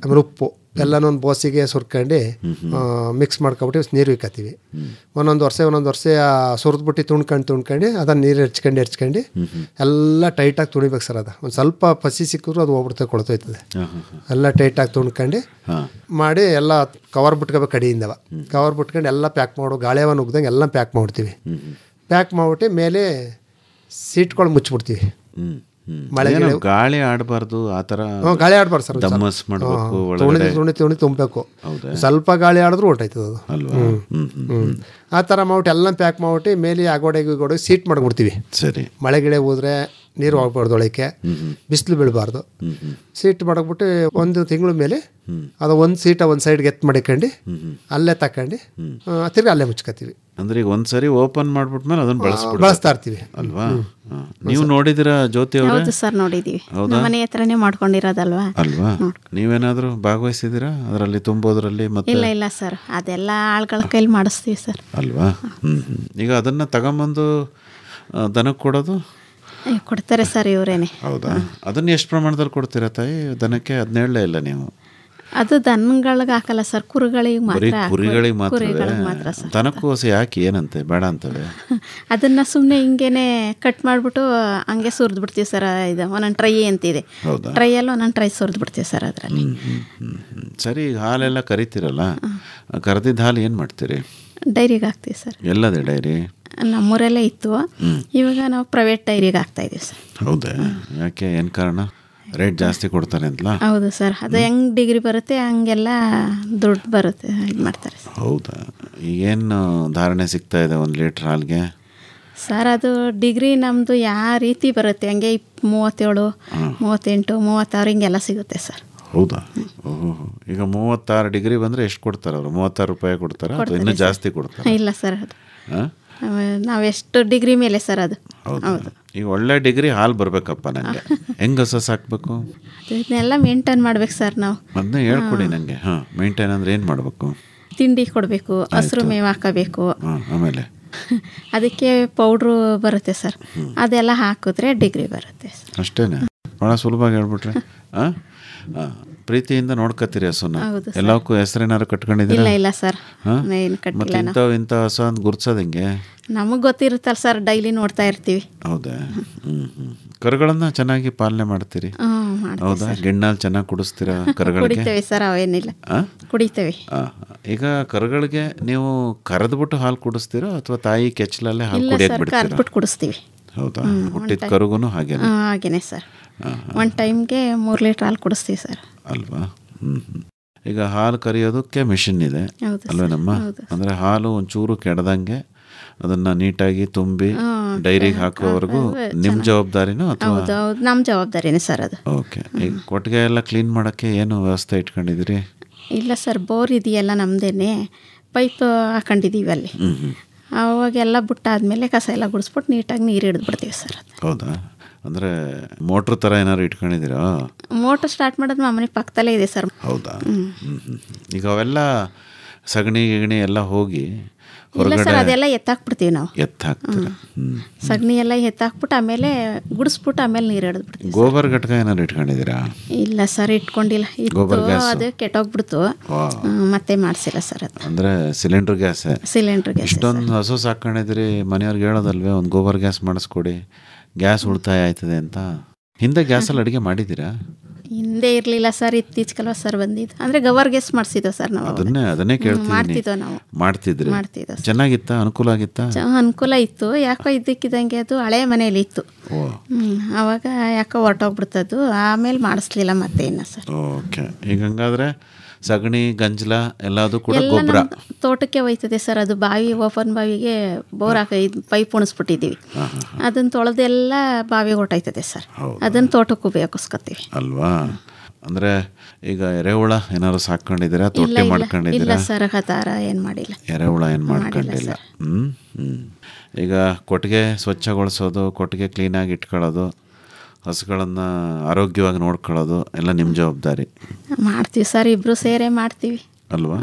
ಆಮೇಲೆ ಉಪ್ಪು ಎಲ್ಲನೂ ಒಂದು ಬೋಸಿಗೆ ಸುರ್ಕೊಂಡು ಮಿಕ್ಸ್ ಮಾಡ್ಕೊಬಿಟ್ಟು ನೀರು ಇಕ್ಕತ್ತೀವಿ. ಒಂದೊಂದು ವರ್ಷ ಸುರಿದ್ಬಿಟ್ಟು ತುಣ್ಕೊಂಡು ಅದನ್ನು ನೀರು ಹೆಚ್ಕೊಂಡು ಎಲ್ಲ ಟೈಟಾಗಿ ತುಣಿಬೇಕು ಸರ್. ಅದು ಒಂದು ಸ್ವಲ್ಪ ಪಸಿ ಸಿಕ್ಕಿದ್ರು ಅದು ಹೋಗ್ಬಿಡ್ತಾ ಕೊಳ್ತೋಯ್ತದೆ. ಎಲ್ಲ ಟೈಟಾಗಿ ತುಣ್ಕೊಂಡು ಮಾಡಿ ಎಲ್ಲ ಕವರ್ ಬಿಟ್ಕೋಬೇಕು. ಕಡಿಯಿಂದವ ಕವರ್ ಬಿಟ್ಕೊಂಡು ಎಲ್ಲ ಪ್ಯಾಕ್ ಮಾಡು, ಗಾಳಿಯವ ನುಗ್ದಂಗೆ ಎಲ್ಲ ಪ್ಯಾಕ್ ಮಾಡ್ತೀವಿ. ಪ್ಯಾಕ್ ಮಾಡ್ಬಿಟ್ಟು ಮೇಲೆ ಸೀಟ್ಗಳು ಮುಚ್ಚಿಬಿಡ್ತೀವಿ. ಗಾಳಿ ಆಡಬಾರ್ದು, ಆ ಥರ ಗಾಳಿ ಆಡಬಾರ್ದು ಸರ್. ದಮ್ಮಸ್ ಮಾಡಬೇಕು, ತುಣಿ ತುಂಬಬೇಕು. ಸ್ವಲ್ಪ ಗಾಳಿ ಆಡಿದ್ರು ಹೊರ್ಟೈತದ ಅದು ಅಲ್ವಾ. ಆ ಥರ ಮಾಡ್ಬಿಟ್ಟು ಎಲ್ಲ ಪ್ಯಾಕ್ ಮಾಡ್ಬಿಟ್ಟು ಮೇಲೆ ಆಗೋಡೆಗೆ ಸೀಟ್ ಮಾಡಿಬಿಡ್ತೀವಿ. ಸರಿ. ಮಳೆ ಗಿಳೆ ಹೋದ್ರೆ ನೀರು ಹೋಗ್ಬಾರ್ದು, ಒಳಕ್ಕೆ ಬಿಸಿಲು ಬೀಳಬಾರ್ದು. ಸೀಟ್ ಮಾಡಕ್ಬಿಟ್ಟು ಒಂದು ತಿಂಗಳ ಮೇಲೆ ಅದು ಒಂದು ಸೀಟ ಒಂದು ಸೈಡ್ಗೆ ಎತ್ತು ಮಾಡಿಕೊಂಡು ಅಲ್ಲೇ ತಕೊಂಡು ತಿರ್ಗಿ ಅಲ್ಲೇ ಮುಚ್ಕೋತೀವಿ. ಅಂದ್ರೆ ಈಗ ಒಂದ್ಸರಿ ಓಪನ್ ಮಾಡ್ಬಿಟ್ಮೇಲೆ ಅದನ್ನ ಬಳಸ್ತಾ ಇರ್ತೀವಿ ಅಲ್ವಾ. ನೀವು ನೋಡಿದಿರಾ ಜ್ಯೋತಿ ಅವರೇ? ಹೌದು ಸರ್, ನೋಡಿದೀವಿ. ಮನೆ ಹತ್ರನೇ ಮಾಡ್ಕೊಂಡಿರೋದಲ್ವಾ ಅಲ್ವಾ. ನೀವೇನಾದ್ರೂ ಭಾಗವಹಿಸಿದಿರಾ ಅದರಲ್ಲಿ ತುಂಬೋದ್ರಲ್ಲಿ? ಮತ್ತೆ ಇಲ್ಲ ಸರ್, ಅದೆಲ್ಲ ಆಳ್ಗಳ ಕೈಲಿ ಮಾಡಿಸ್ತೀವಿ ಸರ್. ಅಲ್ವಾ. ಈಗ ಅದನ್ನ ತಗೊಂಬಂದು ದನಕ್ಕೆ ಕೊಡೋದು ಕೊಡ್ತಾರೆ ಸರ್ ಇವರೇನೆ. ಹೌದಾ? ಅದನ್ನ ಎಷ್ಟು ಪ್ರಮಾಣದಲ್ಲಿ ಕೊಡ್ತೀರಾ ತಾಯಿ ದನಕ್ಕೆ? ಅದನ್ನ ಹೇಳಲೇ ಇಲ್ಲ ನೀವು. ಅದು ದನಗಳಿಗೆ ಹಾಕಲ್ಲ ಸರ್, ಕುರಿಗಳಿಗೆ ಮಾತ್ರ. ಕುರಿಗಳಿಗೆ ಮಾತ್ರ. ದನಕ್ಕೂ ಹಸಿ ಯಾಕೆ ಏನಂತೆ ಬೇಡ ಅಂತವೆ? ಅದನ್ನ ಸುಮ್ಮನೆ ಹಿಂಗೇನೆ ಕಟ್ ಮಾಡಿಬಿಟ್ಟು ಹಂಗೆ ಸುರಿದು ಬಿಡ್ತೀವಿ ಸರ್. ಇದು ಒಂದೊಂದು ಟ್ರೈ ಅಂತಿದೆ, ಟ್ರೈಯಲ್ಲಿ ಒಂದೊಂದು ಟ್ರೈ ಸುರಿದು ಬಿಡ್ತೀವಿ ಸರ್ ಅದರಲ್ಲಿ. ಸರಿ. ಹಾಲೆಲ್ಲ ಕರಿತೀರಲ್ಲ, ಕರೆದಿದ್ದ ಹಾಲು ಏನು ಮಾಡ್ತೀರಿ? ಡೈರಿಗೆ ಹಾಕ್ತೀವಿ ಸರ್. ಎಲ್ಲದೇ ಡೈರಿ? ನಮ್ಮೂರಲ್ಲೇ ಇತ್ತು, ಇವಾಗ ನಾವು ಪ್ರೈವೇಟ್ ಡೈರಿಗೆ ಹಾಕ್ತಾ ಇದೀವಿ ಸರ್. ಹೌದಾ? ಯಾಕೆ, ಏನು ಕಾರಣ? ರೇಟ್ ಜಾಸ್ತಿ ಕೊಡ್ತಾರೆ ಅಂತಲಾ? ಹೌದು ಸರ್, ಅದು ಹೆಂಗೆ ಡಿಗ್ರಿ ಬರುತ್ತೆ ಹಂಗೆಲ್ಲ ದುಡ್ಡು ಬರುತ್ತೆ, ಇದು ಮಾಡ್ತಾರೆ. ಹೌದಾ? ಈಗೇನು ಧಾರಣೆ ಸಿಗ್ತಾ ಇದೆ ಒಂದು ಲೀಟ್ರ್ ಹಾಲಿಗೆ? ಸರ್ ಅದು ಡಿಗ್ರಿ ನಮ್ಮದು ಯಾವ ರೀತಿ ಬರುತ್ತೆ ಹಂಗೆ 37, 38, 36 ಹಿಂಗೆಲ್ಲ ಸಿಗುತ್ತೆ ಸರ್. ಹೌದಾ? ಓಹೋ. ಈಗ 36 ಡಿಗ್ರಿ ಬಂದರೆ ಎಷ್ಟು ಕೊಡ್ತಾರೆ ಅವರು? 36 ರೂಪಾಯಿ ಕೊಡ್ತಾರೆ ಅಥವಾ ಇನ್ನೂ ಜಾಸ್ತಿ ಕೊಡ್ತಾರೆ? ಇಲ್ಲ ಸರ್, ಅದು ನಾವೆಷ್ಟು ಡಿಗ್ರಿ ಮೇಲೆ ಸರ್ ಅದು. ಹೌದು. ಈಗ ಒಳ್ಳೆ ಡಿಗ್ರಿ ಹಾಲು ಬರಬೇಕಪ್ಪ ನನಗೆ, ಹೆಂಗೆ ಹಸ ಸಾಕಬೇಕು? ಇದನ್ನೆಲ್ಲ ಮೇಂಟೈನ್ ಮಾಡ್ಬೇಕು ಸರ್ ನಾವು. ಅದನ್ನ ಹೇಳ್ಕೊಡಿ ನನಗೆ. ಮೇಂಟೈನ್ ಅಂದರೆ ಏನು ಮಾಡಬೇಕು? ತಿಂಡಿ ಕೊಡಬೇಕು, ಹಸಿರು ಮೇವು ಹಾಕಬೇಕು. ಆಮೇಲೆ ಅದಕ್ಕೆ ಪೌಡ್ರು ಬರುತ್ತೆ ಸರ್, ಅದೆಲ್ಲ ಹಾಕಿದ್ರೆ ಡಿಗ್ರಿ ಬರುತ್ತೆ ಸರ್. ಅಷ್ಟೇನೆ? ಭಾಳ ಸುಲಭವಾಗಿ ಹೇಳ್ಬಿಟ್ರೆ. ಪ್ರೀತಿಯಿಂದ ನೋಡ್ಕೊತೀರಿ ಹಸುನ? ಎಲ್ಲಕ್ಕೂ ಹೆಸರೇನಾರು ಕಟ್ಕೊಂಡಿದ್ದೀರಾ? ಇಲ್ಲ ಸರ್, ಏನು ಕಟ್ಟಿಲ್ಲ. ಇಂಥ ಹಸು ಅಂತ ಗುರ್ಸೋದು ಹೆಂಗೆ? ನಮಗೆ ಗೊತ್ತಿರುತ್ತಲ್ಲ ಸರ್, ಡೈಲಿ ನೋಡ್ತಾ ಇರ್ತೀವಿ. ಹೌದಾ? ಕರುಗಳನ್ನ ಚೆನ್ನಾಗಿ ಪಾಲನೆ ಮಾಡ್ತೀರಿ? ಹೌದಾ? ಗಿಣ್ಣಾಲ್ ಚೆನ್ನಾಗಿ ಕುಡಿಸ್ತೀರಾ ಕರುಗಳಿಗೆ? ಕುಡಿತೇವೆ ಸರ್, ಅವೇನಿಲ್ಲ, ಕುಡಿತೇವೆ. ಈಗ ಕರುಗಳಿಗೆ ನೀವು ಕರೆದ್ಬಿಟ್ಟು ಹಾಲು ಕುಡಿಸ್ತೀರಾ ಅಥವಾ ತಾಯಿ ಕೆಚ್ಚಲಲ್ಲೇ ಹಾಲು ಕುಡಿಯಕ್ಕೆ ಬಿಡ್ತೀರಾ? ಕರೆದ್ಬಿಟ್ಟು ಕುಡಿಸ್ತೀವಿ. ಹೌದಾ? ಹುಟ್ಟಿದ ಕರುಗೂ ಹಾಗೇನೆ ಸರ್. ಒಂದು ಟೈಮ್ಗೆ 3 ಲೀಟ್ರ್ ಹಾಲು ಕುಡಿಸ್ತೀವಿ ಸರ್. ಅಲ್ವಾ? ಈಗ ಹಾಲು ಕರಿಯೋದಕ್ಕೆ ಮಿಷಿನ್ ಇದೆ ಅಲ್ವೇನಮ್ಮ? ಅಂದರೆ ಹಾಲು ಒಂಚೂರು ಕೆಡದಂಗೆ ಅದನ್ನ ನೀಟಾಗಿ ತುಂಬಿ ಡೈರಿಗೆ ಹಾಕೋವರೆಗೂ ನಿಮ್ಮ ಜವಾಬ್ದಾರಿನೋ ಅಥವಾ? ನಮ್ಮ ಜವಾಬ್ದಾರಿನೇ ಸರ್ ಅದು. ಓಕೆ. ಈಗ ಕೊಟ್ಟಿಗೆ ಎಲ್ಲ ಕ್ಲೀನ್ ಮಾಡೋಕ್ಕೆ ಏನು ವ್ಯವಸ್ಥೆ ಇಟ್ಕೊಂಡಿದ್ದೀರಿ? ಇಲ್ಲ ಸರ್, ಬೋರ್ ಇದೆಯಲ್ಲ ನಮ್ಮದೇನೆ, ಪೈಪ್ ಹಾಕೊಂಡಿದ್ದೀವಿ ಅಲ್ಲಿ. ಅವಾಗೆಲ್ಲ ಬಿಟ್ಟಾದ್ಮೇಲೆ ಕಸ ಎಲ್ಲ ಗುಡಿಸ್ಬಿಟ್ಟು ನೀಟಾಗಿ ನೀರು ಹಿಡಿದು ಬಿಡ್ತೀವಿ ಸರ್. ಹೌದಾ? ಅಂದರೆ ಮೋಟ್ರ್ ಥರ ಏನಾದ್ರು ಇಟ್ಕೊಂಡಿದ್ದೀರಾ? ಮೋಟ್ರ್ ಸ್ಟಾರ್ಟ್ ಮಾಡೋದು ಮನೆ ಪಕ್ಕದಲ್ಲೇ ಇದೆ ಸರ್. ಹೌದಾ? ಈಗ ಅವೆಲ್ಲ ಸಗಣಿ ಗಿಗಣಿ ಎಲ್ಲ ಹೋಗಿ ಇಲ್ಲ ಸರ್, ಅದೆಲ್ಲ ಎತ್ತಾಕ್ಬಿಡ್ತೀವಿ ನಾವು. ಎತ್ತಾಕ್ತೀರಾ? ಸಗಣಿ ಎಲ್ಲ ಎತ್ತಾಕ್ಬಿಟ್ಟು ಆಮೇಲೆ ಗುಡಿಸ್ಬಿಟ್ಟು ಆಮೇಲೆ ನೀರು ಹಿಡಿದು ಬಿಡ್ತೀವಿ. ಗೋಬರ್ ಘಟಕ ಏನಾದ್ರು ಇಟ್ಕೊಂಡಿದ್ದೀರಾ? ಇಲ್ಲ ಸರ್, ಇಟ್ಕೊಂಡಿಲ್ಲ. ಅದು ಕೆಟ್ಟೋಗ್ಬಿಡ್ತು, ಮತ್ತೆ ಮಾಡಿಸಿಲ್ಲ ಸರ್ ಅದು. ಅಂದರೆ ಸಿಲಿಂಡರ್ ಗ್ಯಾಸ್? Cylinder gas. ಇಷ್ಟೊಂದು ಹಸು ಸಾಕೊಂಡಿದ್ರಿ, ಮನೆಯವ್ರಿಗೆ ಹೇಳೋದಲ್ವೇ ಒಂದು ಗೋಬರ್ ಗ್ಯಾಸ್ ಮಾಡಿಸ್ಕೊಡಿ, ಗ್ಯಾಸ್ ಉಳಿತಾಯ ಆಯ್ತದೆ ಅಂತ? ಹಿಂದೆ ಗ್ಯಾಸಲ್ಲಿ ಅಡುಗೆ ಮಾಡಿದ್ದೀರಾ? ಹಿಂದೆ ಇರಲಿಲ್ಲ ಸರ್, ಇತ್ತೀಚೆಗಲ್ವ ಸರ್ ಬಂದಿದ್ದು. ಅಂದರೆ ಗವರ್ ಗ್ಯಾಸ್ ಮಾಡಿಸಿದ್ವು ಸರ್ ನಾವು. ಅದನ್ನೇ ಕೇಳ್ತಿದ್ದೀನಿ. ಮಾಡ್ತಿದ್ದೋ ನಾವು. ಮಾಡ್ತಿದ್ರಿ? ಚೆನ್ನಾಗಿತ್ತಾ? ಅನುಕೂಲ ಆಗಿತ್ತಾ? ಅನುಕೂಲ ಇತ್ತು. ಯಾಕೋ ಇದ್ದಕ್ಕಿದ್ದಂಗೆ ಅದು ಹಳೆ ಮನೇಲಿ ಇತ್ತು. ಆವಾಗ ಯಾಕೋ ಹೊರಟೋಗ್ಬಿಡ್ತದ್ದು, ಆಮೇಲೆ ಮಾಡಿಸ್ಲಿಲ್ಲ ಮತ್ತೆ ಇನ್ನು ಸರ್. ಓಕೆ. ಈಗ ಹಂಗಾದ್ರೆ ಸಗಣಿ ಗಂಜಲ ಎಲ್ಲದು ಕೂಡ ಗೊಬ್ಬರ ತೋಟಕ್ಕೆ ಹೋಯ್ತದೆ ಸರ್. ಅದು ಬಾವಿ, ಓಪನ್ ಬಾವಿಗೆ ಬೋರ್ ಪೈಪ್ ಉಣಿಸ್ಬಿಟ್ಟಿದ್ದೀವಿ. ಅದನ್ನು ತೊಳೆದೆಲ್ಲ ಬಾವಿಗೆ ಹೊಟ್ಟೋಯ್ತದೆ ಸರ್. ಅದನ್ನು ತೋಟಕ್ಕೆ ಉಪಯೋಗಿಸ್ಕೊತೀವಿ ಅಲ್ವಾ? ಅಂದರೆ ಈಗ ಎರೆಹುಳ ಏನಾದ್ರು ಸಾಕೊಂಡಿದ್ದೀರಾ, ತೊಟ್ಟಿ ಇಲ್ಲ ಮಾಡ್ಕೊಂಡಿದ್ದೀರಾ? ಸರ್, ಆ ಥರ ಏನು ಮಾಡಿಲ್ಲ. ಎರೆಹುಳ ಏನು ಮಾಡ್ಕೊಂಡಿಲ್ಲ. ಈಗ ಕೊಟ್ಟಿಗೆ ಸ್ವಚ್ಛಗೊಳಿಸೋದು, ಕೊಟ್ಟಿಗೆ ಕ್ಲೀನಾಗಿ ಇಟ್ಕೊಳ್ಳೋದು, ಹಸುಗಳನ್ನು ಆರೋಗ್ಯವಾಗಿ ನೋಡ್ಕೊಳ್ಳೋದು ಎಲ್ಲ ನಿಮ್ಮ ಜವಾಬ್ದಾರಿ. ಮಾಡ್ತೀವಿ ಸರ್, ಇಬ್ಬರು ಸೇರೇ ಮಾಡ್ತೀವಿ ಅಲ್ವಾ?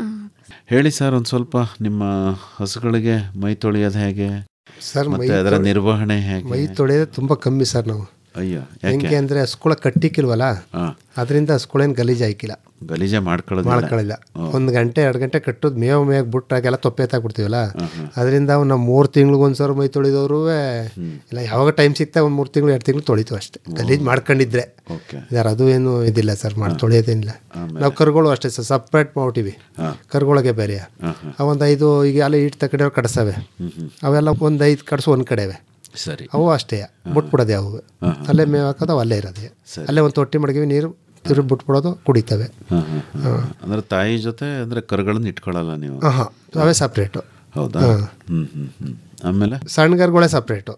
ಹೇಳಿ ಸರ್, ಒಂದು ಸ್ವಲ್ಪ ನಿಮ್ಮ ಹಸುಗಳಿಗೆ ಮೈ ತೊಳೆಯೋದು ಹೇಗೆ ಸರ್? ಮತ್ತೆ ಅದರ ನಿರ್ವಹಣೆ ಹೇಗೆ? ಮೈ ತೊಳೆಯೋದು ತುಂಬ ಕಮ್ಮಿ ಸರ್ ನಾವು. ಅಯ್ಯೋ, ಹೆಂಗೆ ಅಂದರೆ ಹಸ್ಕೊಳ ಕಟ್ಟಿಕ್ಕಿಲ್ವಲ್ಲ, ಅದರಿಂದ ಹಸ್ಕೊಳೇನು ಗಲೀಜು ಹಾಕಿಲ್ಲ, ಗಲೀಜೆ ಮಾಡ್ಕೊಳ್ಳಿಲ್ಲ. 1 ಗಂಟೆ 2 ಗಂಟೆ ಕಟ್ಟೋದು ಮೇವು ಬಿಟ್ಟಾಗೆಲ್ಲ ತೊಪ್ಪೆ ಎತ್ತಾಕ್ಬಿಡ್ತೀವಲ್ಲ, ಅದರಿಂದ ನಾವು 3 ತಿಂಗಳಿಗೊಂದ್ಸಲ ಮೈ ತೊಳೆದವರು ಇಲ್ಲ, ಯಾವಾಗ ಟೈಮ್ ಸಿಗ್ತಾ 1 3 ತಿಂಗಳು 2 ತಿಂಗಳು ತೊಳಿತೀವಿ ಅಷ್ಟೇ. ಗಲೀಜು ಮಾಡ್ಕೊಂಡಿದ್ರೆ ಯಾರು ಅದು ಏನು ಇದಿಲ್ಲ ಸರ್, ತೊಳೆಯೋದೇನಿಲ್ಲ. ನಾವು ಕರುಗಳು ಅಷ್ಟೇ ಸರ್, ಸಪ್ರೇಟ್ ಮಾಡ್ಬಿಟ್ಟಿವಿ. ಕರುಗಳಿಗೆ ಬೇರೆ ಅವೊಂದು 5 ಈಗ ಅಲ್ಲೇ ಇಟ್ಟು ತಕಡೆ ಕಡಿಸವೆ, ಅವೆಲ್ಲ ಒಂದು 5 ಕಡಿಸು ಒಂದು ಕಡೆವೆ. ಸರಿ, ಅವು ಅಷ್ಟೇ ಬಿಟ್ಬಿಡೋದೆ, ಅವು ಅಲ್ಲೇ ಮೇವು ಹಾಕೋದು, ಅವು ಅಲ್ಲೇ ಇರೋದೆ. ಅಲ್ಲೇ ಒಂದು ತೊಟ್ಟಿ ಮಡಗಿವಿ, ನೀರು ತಿರುಗಿ ಬಿಟ್ಬಿಡೋದು, ಕುಡಿತವೆ. ಅಂದ್ರೆ ತಾಯಿ ಜೊತೆ ಅಂದ್ರೆ ಕರುಗಳನ್ನ ಇಟ್ಕೊಳ್ಳಲ್ಲ ನೀವು? ಅವೇ ಸಪ್ರೇಟು. ಹೌದಾ? ಆಮೇಲೆ ಸಣ್ಣ ಕರುಗಳೇ ಸಪ್ರೇಟು.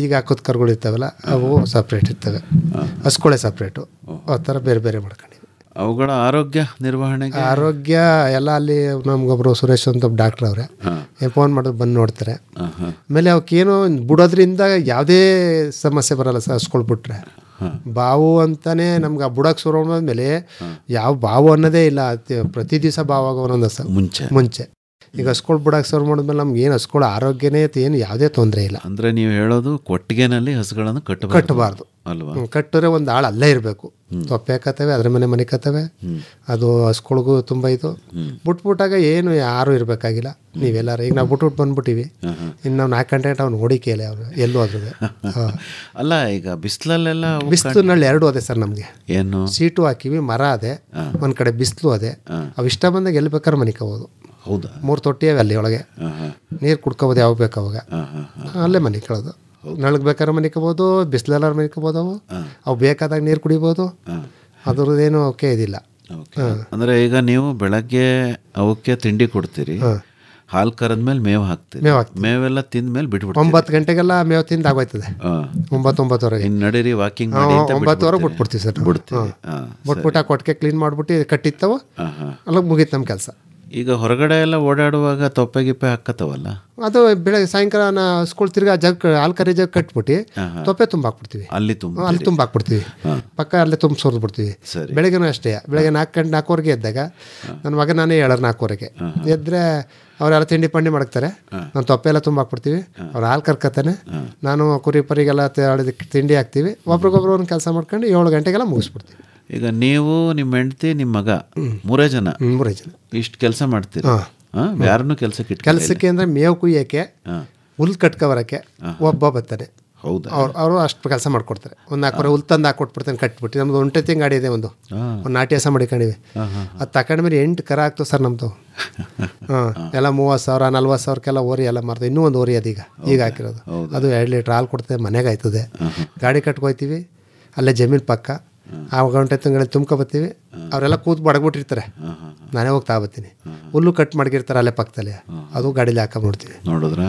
ಈಗ ಹಾಕೋದು ಕರುಗಳು ಇರ್ತಾವಲ್ಲ, ಅವು ಸಪ್ರೇಟ್ ಇರ್ತವೆ. ಹಸ್ಕೊಳೆ ಸಪ್ರೇಟು. ಆ ಥರ ಬೇರೆ ಬೇರೆ ಮಾಡ್ಕೊಂಡಿವಿ. ಅವುಗಳ ಆರೋಗ್ಯ ನಿರ್ವಹಣೆಗೆ? ಆರೋಗ್ಯ ಎಲ್ಲ ಅಲ್ಲಿ ನಮ್ಗೊಬ್ರು ಸುರೇಶ್ ಅಂತ ಡಾಕ್ಟ್ರ್ ಅವರೇ ಫೋನ್ ಮಾಡಿದ್ರು, ಬಂದು ನೋಡ್ತಾರೆ. ಆಮೇಲೆ ಅವಕ್ಕೇನು ಬಿಡೋದ್ರಿಂದ ಯಾವುದೇ ಸಮಸ್ಯೆ ಬರಲ್ಲ ಸರ್. ಹಸ್ಕೊಳ್ ಬಿಟ್ರೆ ಬಾವು ಅಂತಾನೆ ನಮ್ಗೆ ಆ ಬುಡಕ್ಕೆ ಶುರು ಆದ್ಮೇಲೆ ಯಾವ ಬಾವು ಅನ್ನೋದೇ ಇಲ್ಲ. ಪ್ರತಿ ದಿವಸ ಬಾವು ಆಗೋ ಒಂದೊಂದು ಮುಂಚೆ. ಈಗ ಹಸ್ಕೊಳ್ ಬಿಡಕ್ಕೆ ಶುರು ಮಾಡಿದ್ಮೇಲೆ ನಮ್ಗೆ ಏನು ಹಸ್ಕೊಳ ಆರೋಗ್ಯನೇ ಏನು ಯಾವುದೇ ತೊಂದರೆ ಇಲ್ಲ. ಅಂದರೆ ನೀವು ಹೇಳೋದು ಕೊಟ್ಟಿಗೆನಲ್ಲಿ ಹಸುಗಳನ್ನು ಕಟ್ಟಬಾರ್ದು ಅಲ್ವಾ? ಕಟ್ಟರೆ ಒಂದು ಆಳು ಅಲ್ಲೇ ಇರಬೇಕು. ತೊಪ್ಪೆ ಹಾಕತ್ತವೆ, ಅದ್ರ ಮನೆ ಕತ್ತವೆ. ಅದು ಹಸ್ಕೊಳ್ಗೂ ತುಂಬ ಇದು. ಬಿಟ್ಬಿಟ್ಟಾಗ ಏನು ಯಾರು ಇರಬೇಕಾಗಿಲ್ಲ. ನೀವೆಲ್ಲರೂ ಈಗ ನಾವು ಬಿಟ್ಬಿಟ್ಟು ಬಂದ್ಬಿಟ್ಟಿವಿ, ಇನ್ನು ನಾವು 4 ಗಂಟೆ ಅವ್ನು ಓಡಿಕೆಯಲ್ಲ, ಅವ್ರು ಎಲ್ಲೂ ಅದ್ರದ್ದು. ಅಲ್ಲ, ಈಗ ಬಿಸಿಲಲ್ಲೆಲ್ಲ ಬಿಸಿಲಿನಲ್ಲಿ 2 ಅದೇ ಸರ್ ನಮಗೆ. ಏನು ಸೀಟು ಹಾಕಿವಿ, ಮರ ಅದೇ, ಒಂದು ಕಡೆ ಬಿಸಿಲು ಅದೇ. ಅವು ಇಷ್ಟ ಬಂದಾಗ ಎಲ್ಲಿ ಬೇಕಾದ್ರೆ ಮನಿಕೋಬೋದು. ಹೌದಾ? 3 ತೊಟ್ಟಿ ಅವೆ ಅಲ್ಲಿ ಒಳಗೆ. ನೀರು ಕುಡ್ಕೋಬೋದು ಯಾವಾಗ ಬೇಕಾವಾಗ, ಅಲ್ಲೇ ಮನಿಕೊಳ್ಳೋದು. ನಳಗ್ ಬೇಕಾದ್ರೆ ಮನಿಕೋಬೋದು, ಬಿಸಿಲೆಲ್ಲಾರು ಮನಿಕೋಬೋದು. ಅವು ಬೇಕಾದಾಗ ನೀರು ಕುಡಿಬೋದು. ಅದ್ರದ್ದೇನು ಅವಕ್ಕೆ ಇದಿಲ್ಲ. ಅಂದರೆ ಈಗ ನೀವು ಬೆಳಗ್ಗೆ ಅವಕ್ಕೆ ತಿಂಡಿ ಕೊಡ್ತೀರಿ, ಹಾಲು ಕರೆದ್ಮೇಲೆ ಮೇವು ಹಾಕ್ತೀರಿ, ಮೇವೆಲ್ಲ ತಿಂದ್ಮೇಲೆ ಬಿಟ್ಬಿಡ್ತೀರಿ. 9 ಗಂಟೆಗೆಲ್ಲ ಮೇವು ತಿಂದು ಆಗೋಯ್ತದೆ. 9-9ವರೆಗೆ ನಡೀರಿ ವಾಕಿಂಗ್ 9ವರೆಗೆ ಬಿಟ್ಬಿಡ್ತೀವಿ ಸರ್. ಬಿಟ್ಬಿಟ್ಟು ಆ ಕೊಟ್ಟಿಗೆ ಕ್ಲೀನ್ ಮಾಡ್ಬಿಟ್ಟು ಕಟ್ಟಿತ್ತವು, ಅಲ್ಲಿಗೆ ಮುಗೀತು ನಮ್ಮ ಕೆಲಸ. ಈಗ ಹೊರಗಡೆ ಎಲ್ಲ ಓಡಾಡುವಾಗ ತೊಪ್ಪೆ ಗಿಪ್ಪೆ ಹಾಕತ್ತವಲ್ಲ, ಅದು ಬೆಳಗ್ಗೆ ಸಾಯಂಕಾಲ ಸ್ಕೂಲ್ ತಿರ್ಗಾ ಹಾಲು ಕರಿ ಜಗ್ ಕಟ್ಬಿಟ್ಟು ತೊಪ್ಪೆ ಹಾಕ್ಬಿಡ್ತೀವಿ. ಅಲ್ಲಿ ಹಾಕ್ಬಿಡ್ತೀವಿ, ಪಕ್ಕ ಅಲ್ಲೇ ಸೋರ್ದ್ಬಿಡ್ತೀವಿ. ಬೆಳಗ್ಗೆನೂ ಅಷ್ಟೇ. ಬೆಳಗ್ಗೆ 4-4:30 ಎದ್ದಾಗ ನನ್ನ ಮಗ ನಾನೇ 4:30 ಎದ್ದರೆ ಅವರೆಲ್ಲ ತಿಂಡಿ ಪಂಡಿ ಮಾಡ್ತಾರೆ. ನಾನು ತೊಪ್ಪೆ ಎಲ್ಲ ಹಾಕ್ಬಿಡ್ತೀವಿ. ಅವ್ರು ಹಾಲು ಕರ್ಕತ್ತಾನೆ, ನಾನು ಕುರಿ ಪರಿಗೆಲ್ಲ ತಿಂಡಿ ಹಾಕ್ತೀವಿ. ಒಬ್ರಿಗೊಬ್ರು ಒಂದು ಕೆಲಸ ಮಾಡ್ಕೊಂಡು 7 ಗಂಟೆಗೆಲ್ಲ ಮುಗಿಸ್ಬಿಡ್ತೀವಿ. ಈಗ ನೀವು, ನಿಮ್ಮ ಹೆಂಡತಿ, ನಿಮ್ಮ ಮಗ 3 ಜನ ಇಷ್ಟು ಕೆಲಸ ಮಾಡ್ತೀರಿ? ಯಾರನ್ನು ಕೆಲಸಕ್ಕೆ ಅಂದರೆ ಮೇವು ಕುಯ್ಯೋಕ್ಕೆ, ಹುಲ್ ಕಟ್ಕೊಬರಕ್ಕೆ ಒಬ್ಬ ಬರ್ತಾನೆ. ಹೌದಾ? ಅವರು ಅಷ್ಟು ಕೆಲಸ ಮಾಡ್ಕೊಡ್ತಾರೆ. ಒಂದು 4 ಹುಲ್ ತಂದು ಹಾಕ್ಕೊಟ್ಬಿಡ್ತಾನೆ ಕಟ್ಬಿಟ್ಟು. ನಮ್ದು 1 ತಿಂಗ್ ಗಾಡಿ ಇದೆ, ಒಂದು ನಾಟಿ ಹಸ ಮಾಡಿಕೊಂಡಿವಿ. ಅದು ತಗೊಂಡ್ಮೇಲೆ 8 ಕರ ಆಗ್ತವೆ ಸರ್ ನಮ್ಮದು. ಎಲ್ಲ 30,000 40,000ಕ್ಕೆಲ್ಲ ಓರಿ ಎಲ್ಲ ಮಾರ್ತೀವಿ. ಇನ್ನೂ ಒಂದು ಓರಿ ಅದೀಗ ಹಾಕಿರೋದು. ಅದು 2 ಲೀಟ್ರ್ ಹಾಲು ಕೊಡ್ತದೆ, ಮನೆಗೆ ಆಯ್ತದೆ. ಗಾಡಿ ಕಟ್ಕೊಯ್ತೀವಿ, ಅಲ್ಲೇ ಜಮೀನು ಪಕ್ಕ. ಆ 1 ಗಂಟೆ ತಿಂಗಳಲ್ಲಿ ತುಂಬ್ಕೊಬತ್ತೀವಿ. ಅವರೆಲ್ಲ ಕೂತ್ ಬಡಗ್ಬಿಟ್ಟಿರ್ತಾರೆ, ನಾನೇ ಹೋಗಿ ತಗೊಬತ್ತೀನಿ. ಹುಲ್ಲು ಕಟ್ ಮಾಡಿರ್ತಾರೆ ಅಲ್ಲೇ ಪಕ್ಕದಲ್ಲಿ, ಅದು ಗಾಡೀಲಿ ಹಾಕೊಂಡ್ಬಿಡ್ತೀವಿ. ನೋಡಿದ್ರ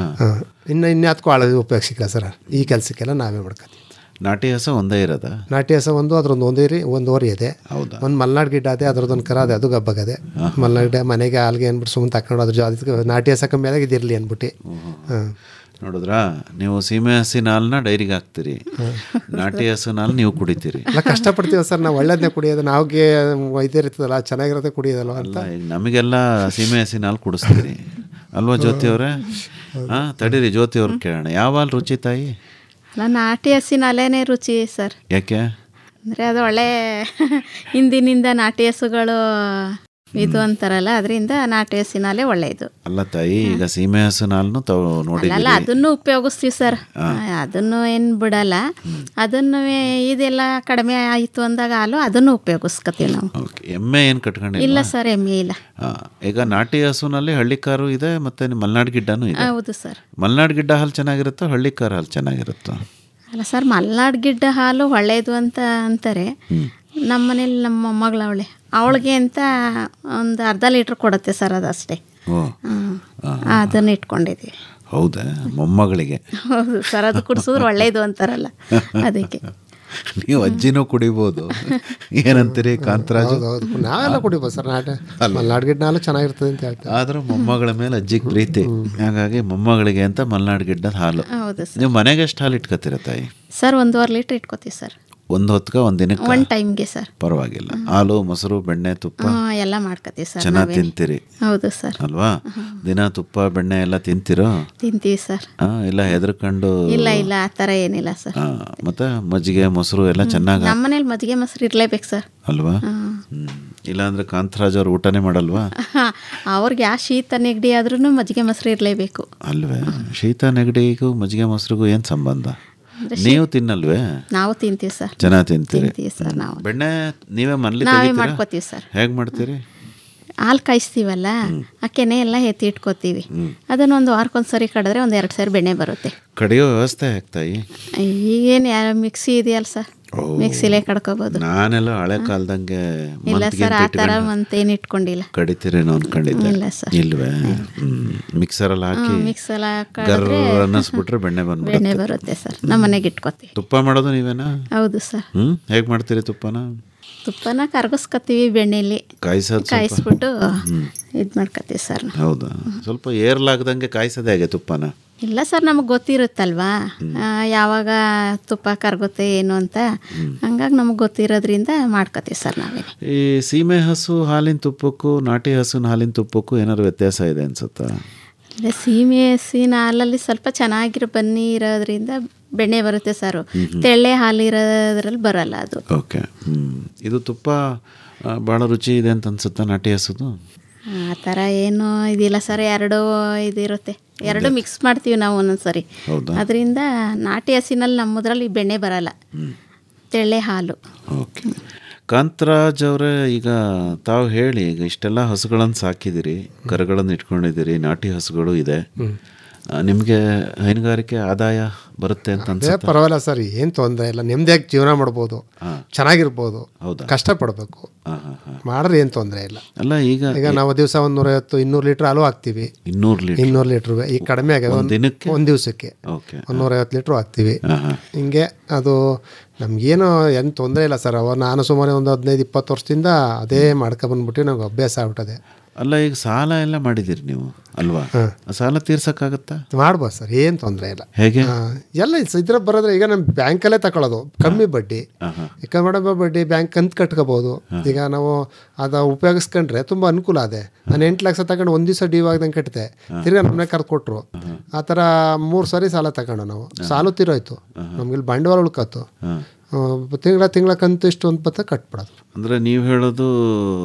ಇನ್ಯಾತ್ಕೂ ಆಳ ಉಪಯೋಗಿಸಿಲ್ಲ ಸರ್. ಈ ಕೆಲಸಕ್ಕೆಲ್ಲ ನಾವೇ ಮಾಡ್ಕೊತೀವಿ. ನಾಟಿ ಹಸ ಒಂದೇ ಇರೋದ? ನಾಟಿ ಹಸ ಅದ್ರೊಂದು ಒಂದು ಓರಿ ಇದೆ. ಒಂದು ಮಲ್ನಾಡ್ ಗಿಡ್ಡ ಅದೇ, ಅದ್ರದ್ದೊಂದು ಕರ ಅದೇ, ಅದು ಗಬ್ಬಗದೆ. ಮಲ್ನಾಡ್ ಗಿಡ್ಡ ಮನೆಗೆ ಹಾಲ್ಗೆ ಅಂದ್ಬಿಟ್ಟು ಸುಮ್ಮನೆ ತಗೊಂಡು ಅದ್ರ ಅದಕ್ಕೆ ನಾಟಿ ಹಸ ಕಮ್ಮಿ ಆದಾಗ ಇದಿರಲಿ ಅಂದ್ಬಿಟ್ಟು. ನೋಡಿದ್ರಾ, ನೀವು ಸೀಮೆ ಹಸಿನ ಹಾಲನ್ನ ಡೈರಿಗೆ ಹಾಕ್ತೀರಿ, ನಾಟಿ ಹಸಿನ ಹಾಲು ನೀವು ಕುಡಿತೀರಿ. ಎಲ್ಲ ಕಷ್ಟಪಡ್ತೀವಿ ಸರ್ ನಾವು, ಒಳ್ಳೆದನ್ನೇ ಕುಡಿಯೋದು. ನಾವ್ಗೆ ಇದಿರ್ತದಲ್ಲ, ಚೆನ್ನಾಗಿರೋದೇ ಕುಡಿಯೋದಲ್ವ ಅಂತ. ನಮಗೆಲ್ಲ ಸೀಮೆ ಹಸಿನ ಹಾಲು ಕುಡಿಸ್ತೀರಿ ಅಲ್ವಾ ಜ್ಯೋತಿ ಅವರೇ? ತಡೀರಿ, ಜ್ಯೋತಿ ಅವ್ರಿಗೆ ಕೇಳೋಣ. ಯಾವ ಹಾಲು ರುಚಿ ತಾಯಿ? ನಾಟಿ ಹಸಿನ ಹಾಲೇನೇ ರುಚಿ ಸರ್. ಯಾಕೆ ಅಂದರೆ ಅದು ಒಳ್ಳೆ ಹಿಂದಿನಿಂದ ನಾಟಿ ಹಸುಗಳು ಇದು ಅಂತಾರಲ್ಲ, ಅದರಿಂದ ನಾಟಿ ಹಸಿನ ಹಾಲೇ ಒಳ್ಳೆಯದು. ಅಲ್ಲ ತಾಯಿ, ಈಗ ಸೀಮೆ ಹಸಿನ ಹಾಲನ್ನು ನೋಡಿ ಅಲ್ಲ, ಅದನ್ನು ಉಪಯೋಗಿಸ್ತೀವಿ ಸರ್. ಅದನ್ನು ಏನು ಬಿಡಲ್ಲ. ಅದನ್ನು ಇದೆಲ್ಲ ಕಡಿಮೆ ಆಯಿತು ಅಂದಾಗ ಹಾಲು ಅದನ್ನು ಉಪಯೋಗಿಸ್ಕೊತೀವಿ ನಾವು. ಎಮ್ಮೆ ಏನು ಕಟ್ಕೊಂಡಿಲ್ಲ? ಇಲ್ಲ ಸರ್, ಎಮ್ಮೆ ಇಲ್ಲ. ಈಗ ನಾಟಿ ಹಸುನಲ್ಲಿ ಹಳ್ಳಿಕಾರು ಇದೆ, ಮತ್ತೆ ಮಲ್ನಾಡ್ ಗಿಡ್ಡನೂ ಇದೆ. ಹೌದು ಸರ್. ಮಲ್ನಾಡ್ ಗಿಡ್ಡ ಹಾಲು ಚೆನ್ನಾಗಿರುತ್ತೋ, ಹಳ್ಳಿಕಾರು ಹಾಲು ಚೆನ್ನಾಗಿರುತ್ತೋ? ಅಲ್ಲ ಸರ್, ಮಲ್ನಾಡ್ ಗಿಡ್ಡ ಹಾಲು ಒಳ್ಳೆಯದು ಅಂತ ಅಂತಾರೆ. ನಮ್ಮ ಮನೇಲಿ ನಮ್ಮ ಮೊಮ್ಮಗಳವಳೆ, ಅವಳಿಗೆ ಅಂತ ಒಂದು ಅರ್ಧ ಲೀಟ್ರ್ ಕೊಡುತ್ತೆ ಸರ್, ಅದಷ್ಟೇ. ಅದನ್ನು ಇಟ್ಕೊಂಡಿದ್ದೀವಿ. ಹೌದಾ? ಮೊಮ್ಮಗಳಿಗೆ? ಹೌದು ಸರ್, ಅದು ಕುಡಿಸಿದ್ರೆ ಒಳ್ಳೆಯದು ಅಂತಾರಲ್ಲ, ಅದಕ್ಕೆ. ನೀವು ಅಜ್ಜಿನೂ ಕುಡಿಬೋದು. ಏನಂತೀರಿ ಕಾಂತರಾಜು? ಹೌದು, ನಾವೆಲ್ಲ ಕುಡಿಬೋದು ಸರ್. ಮಲ್ನಾಡ್ ಗಿಡ್ಡ ಹಾಲು ಚೆನ್ನಾಗಿರ್ತದೆ ಅಂತ ಹೇಳ್ತಾರೆ. ಆದರೂ ಮೊಮ್ಮಗಳ ಮೇಲೆ ಅಜ್ಜಿಗೆ ಪ್ರೀತಿ, ಹಾಗಾಗಿ ಮೊಮ್ಮಗಳಿಗೆ ಅಂತ ಮಲ್ನಾಡ್ ಗಿಡ್ಡದ ಹಾಲು. ನೀವು ಮನೆಗೆ ಎಷ್ಟು ಹಾಲು ಇಟ್ಕೋತೀರ ತಾಯಿ? ಸರ್ 1.5 ಲೀಟ್ರ್ ಇಟ್ಕೋತೀವಿ ಸರ್. ಒಂದು ಹೊತ್ತಿಗೆ ಒಂದು ದಿನಕ್ಕೆ? ಒಂದು ಟೈಮ್ಗೆ ಸರ್. ಪರವಾಗಿಲ್ಲ. ಹಾಲು, ಮೊಸರು, ಬೆಣ್ಣೆ, ತುಪ್ಪ ಎಲ್ಲ ಮಾಡ್ಕೋತೀವಿ ಸರ್. ಚೆನ್ನಾಗಿ ತಿಂತೀರಿ? ಹೌದು ಸರ್. ಅಲ್ವಾ? ದಿನ ತುಪ್ಪ ಬೆಣ್ಣೆ ಎಲ್ಲ ತಿಂತೀರೋ? ತಿಂತೀವಿ ಸರ್. ಇಲ್ಲ ಹೆದರ್ಕೊಂಡು? ಇಲ್ಲ ಆ ಥರ ಏನಿಲ್ಲ ಸರ್. ಮತ್ತೆ ಮಜ್ಜಿಗೆ ಮೊಸರು ಎಲ್ಲ ಚೆನ್ನಾಗಿ? ನಮ್ಮ ಮನೇಲಿ ಮಜ್ಜಿಗೆ ಮೊಸರು ಇರಲೇಬೇಕು ಸರ್. ಅಲ್ವಾ? ಇಲ್ಲಾಂದ್ರೆ ಕಾಂತರಾಜ್ ಅವ್ರು ಊಟನೇ ಮಾಡಲ್ವಾ? ಅವ್ರಿಗೆ ಯಾವ ಶೀತ ನೆಗಡಿ ಆದ್ರೂ ಮಜ್ಜಿಗೆ ಮೊಸರು ಇರಲೇಬೇಕು. ಅಲ್ವೇ? ಶೀತ ನೆಗಡಿಗೂ ಮಜ್ಜಿಗೆ ಮೊಸರಿಗೂ ಏನು ಸಂಬಂಧ? ನೀವು ತಿನ್ನಲ್ವೇ? ನಾವು ತಿಂತೀವಿ ಸರ್. ಚೆನ್ನಾಗಿ ತಿಂತೀರಿ ಸರ್. ನಾವು ಬೆಣ್ಣೆ ನೀವೇ ಮನೇಲಿ ಮಾಡ್ಕೋತೀವಿ ಸರ್. ಹೇಗೆ ಮಾಡ್ತೀರಿ? ಹಾಲು ಕಾಯಿಸ್ತೀವಲ್ಲ, ಆ ಕೆನೆ ಎಲ್ಲ ಎತ್ತಿ ಇಟ್ಕೋತೀವಿ. ಅದನ್ನು ಒಂದು ವಾರಕ್ಕೊಂದ್ಸರಿ ಕಡಿದ್ರೆ 1-2 ಸಾರಿ ಬೆಣ್ಣೆ ಬರುತ್ತೆ. ಕಡಿಯೋ ವ್ಯವಸ್ಥೆ ಆಗ್ತಾಯಿ? ಈಗೇನು ಮಿಕ್ಸಿ ಇದೆಯಲ್ಲ ಸರ್, ಮಿಕ್ಸಿಲೇ ಕಡ್ಕೋಬಹುದು. ನಾನೆಲ್ಲ ಹಳೆ ಕಾಲದಂಗೆ ಇಲ್ಲ ಸರ್, ಆ ಥರ ಮಂತೇನು ಇಟ್ಕೊಂಡಿಲ್ಲ. ಕಡಿತೀರೇನೋ ಅನ್ಕೊಂಡಿದ್ದೆ. ಇಲ್ಲ ಸರ್. ಇಲ್ವೇ? ಮಿಕ್ಸರಲ್ಲಿ ಹಾಕಿ ಮಿಕ್ಸಲ್ಲಿ ಅನ್ನಿಸ್ಬಿಟ್ರೆ ಬೆಣ್ಣೆ ಬರುತ್ತೆ ಸರ್. ನಮ್ಮ ಮನೆಗೆ ಇಟ್ಕೋತೀವಿ. ತುಪ್ಪ ಮಾಡೋದು ನೀವೇನಾ? ಹೌದು ಸರ್. ಹೇಗೆ ಮಾಡ್ತೀರಿ ತುಪ್ಪನ? ತುಪ್ಪನ ಕರಗಿಸ್ಕೊತೀವಿ, ಬೆಣ್ಣೆಯಲ್ಲಿ ಕಾಯಿಸ್ಬಿಟ್ಟು ಇದು ಮಾಡ್ಕೊತೀವಿ ಸರ್. ಹೌದಾ? ಸ್ವಲ್ಪ ಏರ್ಲಾಗ್ದಂಗೆ ಕಾಯಿಸೋದು ಹೇಗೆ ತುಪ್ಪನ? ಇಲ್ಲ ಸರ್, ನಮಗೆ ಗೊತ್ತಿರುತ್ತಲ್ವಾ ಯಾವಾಗ ತುಪ್ಪ ಕರಗುತ್ತೆ ಏನು ಅಂತ. ಹಂಗಾಗಿ ನಮಗೆ ಗೊತ್ತಿರೋದ್ರಿಂದ ಮಾಡ್ಕೊತೀವಿ ಸರ್ ನಾವೇ. ಈ ಸೀಮೆ ಹಸು ಹಾಲಿನ ತುಪ್ಪಕ್ಕೂ ನಾಟಿ ಹಸುನ ಹಾಲಿನ ತುಪ್ಪಕ್ಕೂ ಏನಾದ್ರು ವ್ಯತ್ಯಾಸ ಇದೆ ಅನ್ಸುತ್ತಾ? ಸೀಮೆ ಹಸಿನ ಹಾಲಲ್ಲಿ ಸ್ವಲ್ಪ ಚೆನ್ನಾಗಿರೋ ಬನ್ನಿ ಇರೋದ್ರಿಂದ ಬೆಣ್ಣೆ ಬರುತ್ತೆ ಸರ್. ತೆಳ್ಳೆ ಹಾಲು ಇರೋದ್ರಲ್ಲಿ ಬರಲ್ಲ ಅದು. ಓಕೆ. ಇದು ತುಪ್ಪ ಭಾಳ ರುಚಿ ಇದೆ ಅಂತ ಅನ್ಸುತ್ತಾ ನಾಟಿ ಹಸುದು? ಆ ಥರ ಏನು ಇದಿಲ್ಲ ಸರ್. ಇದಿರುತ್ತೆ, ಎರಡು ಮಿಕ್ಸ್ ಮಾಡ್ತೀವಿ ನಾವು ಒಂದೊಂದ್ಸರಿ. ಅದರಿಂದ ನಾಟಿ ಹಸಿನಲ್ಲಿ ನಮ್ಮದ್ರಲ್ಲಿ ಬೆಣ್ಣೆ ಬರಲ್ಲ, ತೆಳ್ಳೆ ಹಾಲು. ಓಕೆ. ಕಾಂತರಾಜ್ ಅವರೇ, ಈಗ ತಾವು ಹೇಳಿ, ಈಗ ಇಷ್ಟೆಲ್ಲ ಹಸುಗಳನ್ನು ಸಾಕಿದಿರಿ, ಕರುಗಳನ್ನು ಇಟ್ಕೊಂಡಿದ್ದೀರಿ, ನಾಟಿ ಹಸುಗಳು ಇದೆ, ನಿಮಗೆ ಹೈನುಗಾರಿಕೆ ಆದಾಯ ಬರುತ್ತೆ ಅಂತ ಅನ್ಸುತ್ತೆ? ಪರವಾಗಿಲ್ಲ ಸರ್, ಏನು ತೊಂದರೆ ಇಲ್ಲ. ನೆಮ್ಮದಿಯಾಗಿ ಜೀವನ ಮಾಡ್ಬೋದು, ಚೆನ್ನಾಗಿರ್ಬೋದು. ಕಷ್ಟಪಡಬೇಕು, ಮಾಡ್ರೆ ಏನು ತೊಂದರೆ ಇಲ್ಲ. ಅಲ್ಲ, ಈಗ ನಾವು ದಿವಸ 150-200 ಲೀಟ್ರ್ ಹಾಲು ಹಾಕ್ತೀವಿ. 200 ಲೀಟ್ರ್ ಈಗ ಕಡಿಮೆ ಆಗಿದೆ ಒಂದು ದಿವಸಕ್ಕೆ. 150 ಲೀಟ್ರ್ ಹಾಕ್ತೀವಿ. ಹಿಂಗೆ ಅದು ನಮಗೇನು ಏನು ತೊಂದರೆ ಇಲ್ಲ ಸರ್. ನಾನು ಸುಮಾರು ಒಂದು 15-20 ವರ್ಷದಿಂದ ಅದೇ ಮಾಡ್ಕೊಬಂದ್ಬಿಟ್ಟು ನಮ್ಗೆ ಅಭ್ಯಾಸ ಆಗ್ಬಿಟ್ಟದೆ. ಅಲ್ಲ, ಈಗ ಸಾಲ ಎಲ್ಲ ಮಾಡಿದಿರಿ ನೀವು ಅಲ್ವಾ? ಸಾಲ ತೀರ್ಸಕ್ಕಾಗತ್ತಾ? ಮಾಡ್ಬೋದು ಸರ್, ಏನು ತೊಂದರೆ ಇಲ್ಲ. ಹೇಗೆ? ಎಲ್ಲ ಇದ್ರ ಬರೋದ್ರೆ ಈಗ ನಮ್ಮ ಬ್ಯಾಂಕಲ್ಲೇ ತಗೊಳ್ಳೋದು, ಕಮ್ಮಿ ಬಡ್ಡಿ, ಕಡಿಮೆ ಬಡ್ಡಿ, ಬ್ಯಾಂಕ್ ಕಂತು ಕಟ್ಕೋಬಹುದು. ಈಗ ನಾವು ಅದು ಉಪಯೋಗಿಸ್ಕೊಂಡ್ರೆ ತುಂಬ ಅನುಕೂಲ ಅದೇ. ನಾನು 8 ಲಕ್ಷ ತಗೊಂಡು ಒಂದು ದಿವಸ ಡ್ಯೂ ಆಗ್ದಂಗೆ ಕಟ್ಟಿದೆ, ತಿರ್ಗಾ ನಮ್ಮನೆ ಕರೆದು ಕೊಟ್ಟರು. ಆ ಥರ 3 ಸಾರಿ ಸಾಲ ತಗೊಂಡು ನಾವು ಸಾಲು ತೀರೋಯ್ತು, ನಮ್ಗೆ ಬಂಡವಾಳ ಉಳ್ಕತ್ತು. ತಿಂಗಳ ಕಂತು ಇಷ್ಟು ಅಂತ ಬತ್ತ ಕಟ್ಬಿಡೋದು. ಅಂದ್ರೆ ನೀವು ಹೇಳೋದು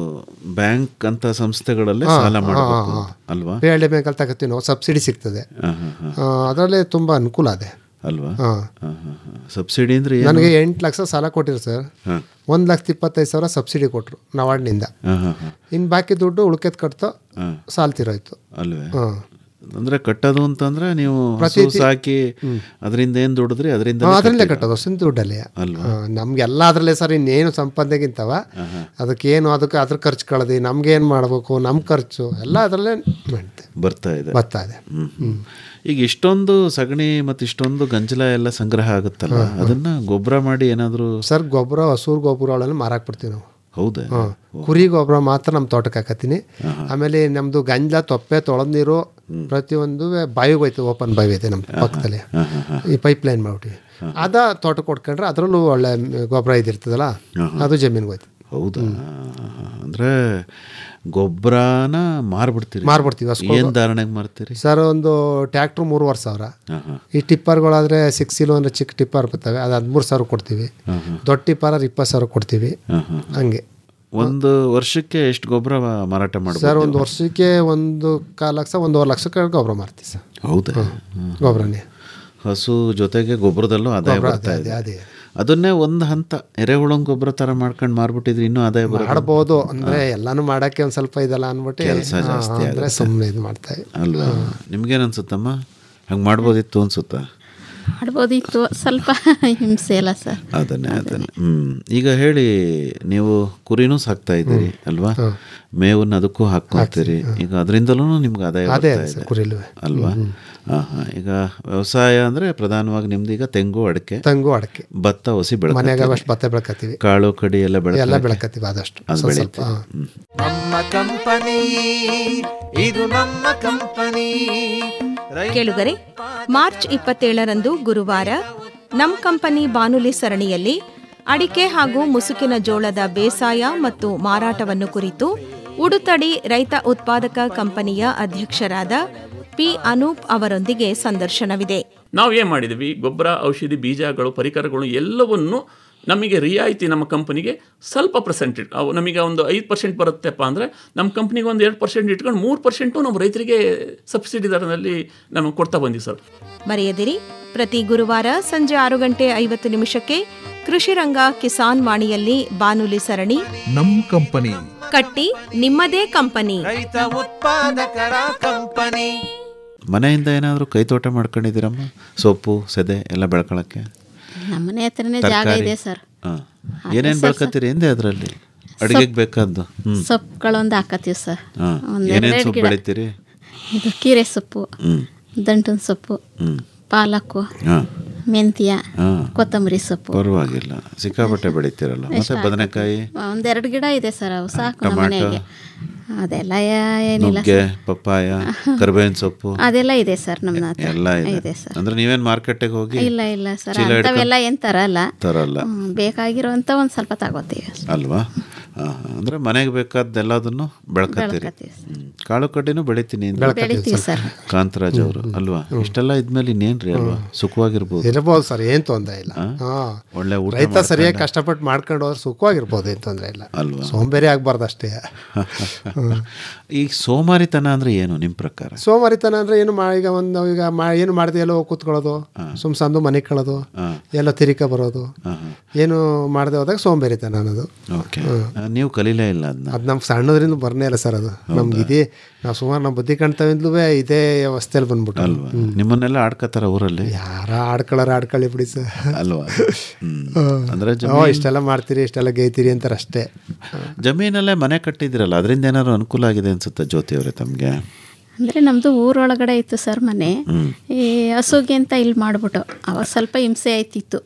ಬ್ಯಾಂಕ್ ಅಂತ ಸಂಸ್ಥೆಗಳಲ್ಲೇ ಸಾಲ ಮಾಡಬೇಕು ಅಲ್ವಾ? PLD ಬ್ಯಾಂಕಲ್ಲಿ ತಗೋತೀವಿ ನಾವು, ಸಬ್ಸಿಡಿ ಸಿಗ್ತದೆ, ಅದರಲ್ಲೇ ತುಂಬ ಅನುಕೂಲ ಅದೇ ಅಲ್ವಾ? ಸಬ್ಸಿಡಿ ಅಂದ್ರೆ ನನಗೆ 8 ಲಕ್ಷ ಸಾಲ ಕೊಟ್ಟಿರು ಸರ್. 1,25,000 ಸಬ್ಸಿಡಿ ಕೊಟ್ಟರು ನವಾಡ್ನಿಂದ. ಇನ್ನು ಬಾಕಿ ದುಡ್ಡು ಉಳ್ಕೆದ್ ಕಟ್ತೋ ಸಾಲ ತೀರೋಯ್ತು ಅಲ್ವೇ? ಅಂದ್ರೆ ಕಟ್ಟೋದು ಅಂತಂದ್ರೆ ನೀವು ಸಾಕಿ ಅದರಿಂದ ಏನ್ ದುಡಿದ್ರಿ ಅದರಲ್ಲೇ ಕಟ್ಟೋದು, ದುಡ್ಡಲ್ಲೇ ಅಲ್ವಾ? ನಮ್ಗೆಲ್ಲ ಅದ್ರಲ್ಲೇ ಸರ್. ಇನ್ನೇನು ಸಂಪಾದನೆಗಿಂತವ ಅದಕ್ಕೇನು ಅದ್ರ ಖರ್ಚು ಕಳೆದಿ ನಮ್ಗೇನು ಮಾಡ್ಬೇಕು, ನಮ್ಮ ಖರ್ಚು ಎಲ್ಲ ಅದರಲ್ಲೇ ಬರ್ತಾ ಇದೆ. ಈಗ ಇಷ್ಟೊಂದು ಸಗಣಿ ಮತ್ತು ಇಷ್ಟೊಂದು ಗಂಜಲ ಎಲ್ಲ ಸಂಗ್ರಹ ಆಗುತ್ತಲ್ಲ, ಅದನ್ನ ಗೊಬ್ಬರ ಮಾಡಿ ಏನಾದ್ರು? ಸರ್, ಗೊಬ್ಬರ ಹಸೂರು ಗೊಬ್ಬರಗಳನ್ನು ಮಾರಾಕ್ ಬಿಡ್ತೀವಿ ನಾವು. ಹೌದಾ? ಕುರಿ ಗೊಬ್ಬರ ಮಾತ್ರ ನಮ್ಮ ತೋಟಕ್ಕೆ ಹಾಕತ್ತೀನಿ. ಆಮೇಲೆ ನಮ್ದು ಗಂಜಲ, ತೊಪ್ಪೆ, ತೊಳೆದ ನೀರು ಪ್ರತಿಯೊಂದು ಬಾವಿಗೆ ಹೋಯ್ತು. ಓಪನ್ ಬಾವಿ ಐತೆ ನಮ್ಮ ಪಕ್ಕದಲ್ಲಿ, ಈ ಪೈಪ್ ಲೈನ್ ಮಾಡ್ಬಿಟ್ಟಿವಿ. ಅದ ತೋಟಕ್ಕೆ ಕೊಟ್ಕೊಂಡ್ರೆ ಅದರಲ್ಲೂ ಒಳ್ಳೆ ಗೊಬ್ಬರ ಇದಿರ್ತದಲ್ಲ, ಅದು ಜಮೀನಿಗೆ ಹೋಯ್ತು. ಹೌದಾ? ಅಂದ್ರೆ ಗೊಬ್ಬರನ ಮಾರ್ಬಿಡ್ತೀವಿ. ಏನು ಧಾರಣೆಗೆ ಮಾರ್ತೀರಿ ಸರ್? ಒಂದು ಟ್ಯಾಕ್ಟ್ರು 3,500,000. ಈ ಟಿಪ್ಪರ್ಗಳಾದ್ರೆ 6 ಕಿಲೋ ಅಂದ್ರೆ ಚಿಕ್ಕ ಟಿಪ್ಪರ್ ಬರ್ತವೆ, ಅದು 13,000 ಕೊಡ್ತೀವಿ. ದೊಡ್ಡ ಟಿಪ್ಪರ್ 20,000 ಕೊಡ್ತೀವಿ. ಹಂಗೆ ಒಂದು ವರ್ಷಕ್ಕೆ ಎಷ್ಟು ಗೊಬ್ಬರ ಮಾರಾಟ ಮಾಡ್ಬೋದು ಸರ್? ಒಂದು ವರ್ಷಕ್ಕೆ 1.25 ಲಕ್ಷ 1.5 ಲಕ್ಷಕ್ಕೆ ಗೊಬ್ಬರ ಮಾರ್ತೀವಿ ಸರ್. ಹೌದಾ? ಗೊಬ್ಬರನೇ ಹಸು ಜೊತೆಗೆ ಗೊಬ್ಬರದಲ್ಲೂ ಆದಾಯ ಬರ್ತಾ ಇದೆ. ಅದೇ ಅದನ್ನೇ ಒಂದು ಹಂತ ಎರೆಹುಳಂ ಗೊಬ್ಬರ ತರ ಮಾಡ್ಕೊಂಡು ಮಾರ್ಬಿಟ್ಟಿದ್ರೆ ಇನ್ನೂ ಆದಾಯ ಮಾಡ್ಬೋದು. ಅಂದ್ರೆ ಎಲ್ಲಾನು ಮಾಡಕ್ಕೆ ಒಂದ್ ಸ್ವಲ್ಪ ಇದಲ್ಲ ಅನ್ಬಿಟ್ಟು ಕೆಲಸ ಜಾಸ್ತಿ ಸುಮ್ಮನೆ ಇದು ಮಾಡ್ತಾ ಅಲ್ವಾ? ನಿಮ್ಗೇನು ಅನ್ಸುತ್ತಮ್ಮ? ಹಂಗೆ ಮಾಡ್ಬೋದಿತ್ತು ಅನ್ಸುತ್ತಾ? ಮಾಡ್ಬೋದಿತ್ತು, ಸ್ವಲ್ಪ ಹಿಂಸೆ ಅಲ್ಲ ಸರ್. ಅದನ್ನೇ ಈಗ ಹೇಳಿ, ನೀವು ಕುರಿನೂ ಸಾಕ್ತಾ ಇದ್ದೀರಿ ಅಲ್ವಾ, ಮೇವನ್ನು ಅದಕ್ಕೂ ಹಾಕ್ಕೊಳ್ತೀರಿ, ಈಗ ಅದರಿಂದಲೂ ನಿಮ್ಗೆ ಆದಾಯ ಅಲ್ವಾ? ಈಗ ವ್ಯವಸಾಯ ಅಂದ್ರೆ ಪ್ರಧಾನವಾಗಿ ನಿಮ್ದು ಈಗ ತೆಂಗು ಅಡಿಕೆ ಭತ್ತ ಹೊಸಿ ಬೆಳಕತ್ತೀವಿ, ಕಾಳು ಕಡಿ ಎಲ್ಲ ಬೆಳಕತ್ತೀವಿ, ಆದಷ್ಟು ನಮ್ಮ ಕಂಪನಿ, ಇದು ನಮ್ಮ ಕಂಪನಿ. ಕೇಳುಗರೆ, ಮಾರ್ಚ್ 27ರಂದು ಗುರುವಾರ ನಮ್ ಕಂಪನಿ ಬಾನುಲಿ ಸರಣಿಯಲ್ಲಿ ಅಡಿಕೆ ಹಾಗೂ ಮುಸುಕಿನ ಜೋಳದ ಬೇಸಾಯ ಮತ್ತು ಮಾರಾಟವನ್ನು ಕುರಿತು ಉಡುತಡಿ ರೈತ ಉತ್ಪಾದಕ ಕಂಪನಿಯ ಅಧ್ಯಕ್ಷರಾದ ಪಿ ಅನೂಪ್ ಅವರೊಂದಿಗೆ ಸಂದರ್ಶನವಿದೆ. ನಾವು ಏನು ಮಾಡಿದ್ವಿ, ಗೊಬ್ಬರ, ಔಷಧಿ, ಬೀಜಗಳು, ಪರಿಕರಗಳು ಎಲ್ಲವನ್ನು ನಮಗೆ ರಿಯಾಯಿತಿ ನಮ್ಮ ಕಂಪನಿಗೆ ಸ್ವಲ್ಪ ಪರ್ಸೆಂಟೇಜ್, ಅವು ನಮಗೆ ಒಂದು 5% ಬರುತ್ತೆಪ್ಪ ಅಂದರೆ ನಮ್ಮ ಕಂಪ್ನಿಗೆ ಒಂದು 2% ಇಟ್ಕೊಂಡು 3% ನಮ್ಮ ರೈತರಿಗೆ ಸಬ್ಸಿಡಿ ದರದಲ್ಲಿ ನಮಗೆ ಕೊಡ್ತಾ ಬಂದಿವಿ ಸರ್. ಮರೆಯದಿರಿ, ಪ್ರತಿ ಗುರುವಾರ ಸಂಜೆ 6:50 ಕೃಷಿ ರಂಗ ಕಿಸಾನ್ ವಾಣಿಯಲ್ಲಿ ಬಾನುಲಿ ಸರಣಿ ನಮ್ ಕಂಪನಿ, ಕಟ್ಟಿ ನಿಮ್ಮದೇ ಕಂಪನಿ, ರೈತ ಉತ್ಪಾದಕರ ಕಂಪನಿ. ಮನೆಯಿಂದ ಏನಾದರೂ ಕೈತೋಟ ಮಾಡ್ಕೊಂಡಿದ್ದೀರಮ್ಮ? ಸೊಪ್ಪು ಸೆದೆ ಎಲ್ಲ ಬೆಳ್ಕೊಳಕ್ಕೆ ನಮ್ಮನೆ ಹತ್ರನೇ ಜಾಗ ಇದೆ ಸರ್. ಏನೇನು ಬೆಳ್ಕೊತೀರಿ ಹಿಂದೆ ಅದರಲ್ಲಿ ಅಡುಗೆಗೆ ಬೇಕಾದ್ದು? ಸೊಪ್ಪುಗಳೊಂದು ಹಾಕತ್ತೀವಿ ಸರ್. ಏನೇನು ಸೊಪ್ಪು ಬೆಳಿತೀರಿ? ಇದು ಕೀರೆ ಸೊಪ್ಪು, ದಂಟಿನ ಸೊಪ್ಪು, ಪಾಲಕ್ಕು, ಮೆಂತ್ಯ, ಕೊತ್ತಂಬರಿ ಸೊಪ್ಪು. ಪರವಾಗಿಲ್ಲ, ಸಿಕ್ಕಾಪಟ್ಟೆ ಬೆಳಿತೀರಲ್ಲ. ಮತ್ತೆ ಬದನೆಕಾಯಿ 1-2 ಗಿಡ ಇದೆ ಸರ್, ಅವು ಸಾಕು ನಮ್ಮ ಮನೆಗೆ. ಅದೆಲ್ಲ ಏನಿಲ್ಲ, ಪಪ್ಪಾಯ, ಕರಿಬೇವಿನ ಸೊಪ್ಪು ಅದೆಲ್ಲ ಇದೆ ಸರ್ ನಮ್ಮ ಹತ್ರ. ಎಲ್ಲ ಇದೆ ಸರ್. ಅಂದ್ರೆ ನೀವೇನು ಮಾರ್ಕೆಟ್ಗೆ ಹೋಗಿ? ಇಲ್ಲ ಸರ್, ಅಂಥವೆಲ್ಲ ಏನು ತರಲ್ಲ, ಬೇಕಾಗಿರೋಂಥ ಒಂದು ಸ್ವಲ್ಪ ತಗೋತೀವಿ ಅಲ್ವಾ? ಅಂದ್ರೆ ಮನೆಗೆ ಬೇಕಾದ್ದೆಲ್ಲದನ್ನು ಬೆಳ್ಕತ್ತೀರಿ. ಕಾಳು ಕಡ್ಡಿನೂ ಬೆಳಿತೀನಿ ಸರ್ ಕಾಂತರಾಜ್ ಅವರು ಅಲ್ವಾ? ಇಷ್ಟೆಲ್ಲ ಇದ್ಮೇಲೆ ಇನ್ನೇನ್ರಿ ಅಲ್ವಾ, ಸುಖವಾಗಿರ್ಬೋದು ಸರ್, ಏನ್ ತೊಂದರೆ ಇಲ್ಲ. ಒಳ್ಳೆ ಊಟ ರೈತ ಸರಿಯಾಗಿ ಕಷ್ಟಪಟ್ಟು ಮಾಡ್ಕೊಂಡು ಹೋದ್ರೆ ಸುಖವಾಗಿರ್ಬೋದು, ಏನ್ ತೊಂದರೆ ಇಲ್ಲ ಅಲ್ವಾ? ಸೋಂಬೇರಿ ಆಗ್ಬಾರ್ದು ಅಷ್ಟೇ. ಈ ಸೋಮಾರಿತನ ಅಂದ್ರೆ ಏನು ನಿಮ್ಮ ಪ್ರಕಾರ? ಸೋಮಾರಿತನ ಅಂದ್ರೆ ಏನು, ಈಗ ಏನು ಮಾಡಿದೆ ಎಲ್ಲೋ ಕೂತ್ಕೊಳ್ಳೋದು, ಸಂದು ಮನೆ ಕಳೋದು, ಎಲ್ಲ ತಿರಿಕ ಬರೋದು, ಏನು ಮಾಡದೆ ಹೋದಾಗ ಸೋಂಬೇರಿತನ ಅನ್ನೋದು. ನೀವು ಕಲೀಲೇ ಇಲ್ಲ ಅದನ್ನ? ಅದು ನಮ್ಗೆ ಸಣ್ಣದ್ರಿಂದ ಬರ್ನೇ ಇಲ್ಲ ಸರ್. ಅದು ನಮ್ಗೆ ಇದೆ, ನಾವು ಸುಮಾರು ನಮ್ಮ ಬುದ್ಧಿ ಕಾಣ್ತಾವಿಂದಲೂ ಇದೇ ಅವಸ್ಥೆಯಲ್ಲಿ ಬಂದ್ಬಿಟ್ಟು ಅಲ್ವಾ? ನಿಮ್ಮನ್ನೆಲ್ಲ ಆಡ್ಕೋತಾರ ಊರಲ್ಲಿ? ಯಾರ ಆಡ್ಕೊಳ್ಳಿ ಬಿಡಿ ಸರ್ ಅಲ್ವಾ? ಅಂದ್ರೆ ಇಷ್ಟೆಲ್ಲ ಮಾಡ್ತೀರಿ, ಇಷ್ಟೆಲ್ಲ ಗೈತೀರಿ ಅಂತಾರೆ ಅಷ್ಟೇ. ಜಮೀನಲ್ಲೇ ಮನೆ ಕಟ್ಟಿದಿರಲ್ಲ, ಅದರಿಂದ ಏನಾದ್ರು ಅನುಕೂಲ ಆಗಿದೆ ಅನ್ಸುತ್ತೆ ಜ್ಯೋತಿ ಅವರೇ ತಮಗೆ? ಅಂದರೆ ನಮ್ಮದು ಊರೊಳಗಡೆ ಇತ್ತು ಸರ್ ಮನೆ, ಈ ಹಸುಗೆ ಅಂತ ಇಲ್ಲಿ ಮಾಡಿಬಿಟ್ಟು ಅವಾಗ ಸ್ವಲ್ಪ ಹಿಂಸೆ ಆಯ್ತಿತ್ತು.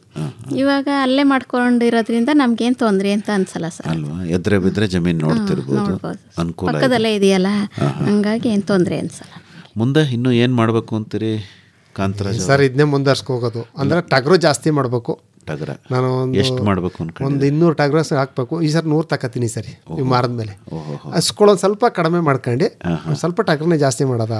ಇವಾಗ ಅಲ್ಲೇ ಮಾಡ್ಕೊಂಡಿರೋದ್ರಿಂದ ನಮ್ಗೇನು ತೊಂದರೆ ಅಂತ ಅನ್ಸಲ್ಲ ಸರ್. ಅಲ್ವಾ? ಎದ್ರೆ ಬಿದ್ರೆ ಜಮೀನು ನೋಡ್ತಿರ್ಬೋದು, ಅನುಕೂಲ ಪಕ್ಕದಲ್ಲೇ ಇದೆಯಲ್ಲ, ಹಂಗಾಗಿ ಏನು ತೊಂದರೆ ಅನ್ಸಲ್ಲ. ಮುಂದೆ ಇನ್ನು ಏನು ಮಾಡಬೇಕು ಅಂತೀರಿ ಕಾಂತರಾಜ್ ಸರ್? ಇದನ್ನೇ ಮುಂದರ್ಸ್ಕೋಗೋದು ಅಂದರೆ ಟಗರು ಜಾಸ್ತಿ ಮಾಡಬೇಕು. ನಾನು ಎಷ್ಟು ಮಾಡಬೇಕು ಒಂದು 200 ಟಗರು ಹಾಕ್ಬೇಕು. ಈ ಸರ್ 100 ತಗೋತೀನಿ ಸರಿ, ಇವು ಮಾರಿದ್ಮೇಲೆ. ಹಸ್ಕೊಳ್ಳೋದು ಸ್ವಲ್ಪ ಕಡಿಮೆ ಮಾಡ್ಕೊಂಡು ಸ್ವಲ್ಪ ಟಗರನ್ನೇ ಜಾಸ್ತಿ ಮಾಡೋದ.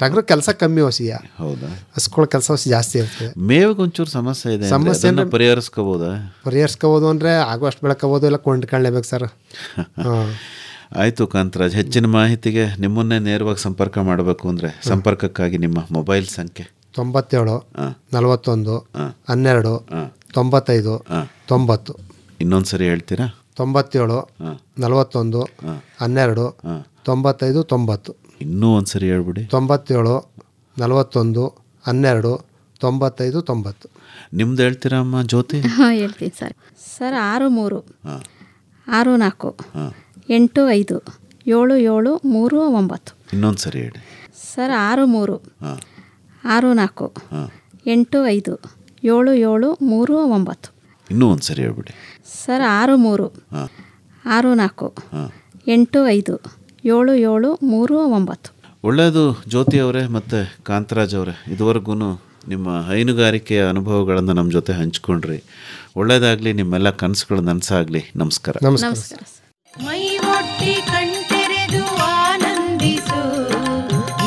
ಟಗರು ಕೆಲಸ ಕಮ್ಮಿ ಹೊಸಿಯ, ಹೌದಾ? ಹಸ್ಕೊಳ್ಳೋ ಕೆಲಸ ಹೊಸಿ ಜಾಸ್ತಿ ಇರ್ತದೆ. ಮೇವಿಗೆ ಒಂಚೂರು ಸಮಸ್ಯೆ ಇದೆ, ಸಮಸ್ಯೆ ಪರಿಹರಿಸ್ಕೋಬೋದು ಅಂದರೆ ಆಗುವಷ್ಟು ಬೆಳಕೋಬೋದು, ಇಲ್ಲ ಕೊಂಡ್ಕೊಳ್ಳೇಬೇಕು ಸರ್. ಆಯಿತು ಕಾಂತರಾಜ್, ಹೆಚ್ಚಿನ ಮಾಹಿತಿಗೆ ನಿಮ್ಮನ್ನೇ ನೇರವಾಗಿ ಸಂಪರ್ಕ ಮಾಡಬೇಕು ಅಂದರೆ ಸಂಪರ್ಕಕ್ಕಾಗಿ ನಿಮ್ಮ ಮೊಬೈಲ್ ಸಂಖ್ಯೆ? 97 41 12 95 90. ಇನ್ನೊಂದು ಸರಿ ಹೇಳ್ತೀರಾ? 97 41 12 95 90. ಇನ್ನೂ ಒಂದು ಸರಿ ಹೇಳ್ಬಿಡಿ. 97 41 12 95 90. ನಿಮ್ದು ಹೇಳ್ತೀರಾ ಅಮ್ಮ ಜ್ಯೋತಿ? ಹೇಳ್ತೀನಿ ಸರ್. 63 64 85 77 39. ಇನ್ನೊಂದು ಸರಿ ಹೇಳಿ ಸರ್. 63 64 85 77 39. ಇನ್ನೂ ಒಂದು ಸರಿ ಹೇಳ್ಬಿಡಿ ಸರ್. 63 64 85 77 39. ಒಳ್ಳೆಯದು ಜ್ಯೋತಿ ಅವರೇ ಮತ್ತು ಕಾಂತರಾಜ್ ಅವರೇ, ಇದುವರೆಗೂ ನಿಮ್ಮ ಹೈನುಗಾರಿಕೆಯ ಅನುಭವಗಳನ್ನು ನಮ್ಮ ಜೊತೆ ಹಂಚ್ಕೊಂಡ್ರಿ. ಒಳ್ಳೆಯದಾಗಲಿ, ನಿಮ್ಮೆಲ್ಲ ಕನಸುಗಳು ನನಸಾಗಲಿ. ನಮಸ್ಕಾರ. ನಮಸ್ಕಾರ. ಮೈ ಒಟ್ಟಿ ಕಣ್ತೆರೆದು ಆನಂದಿಸು,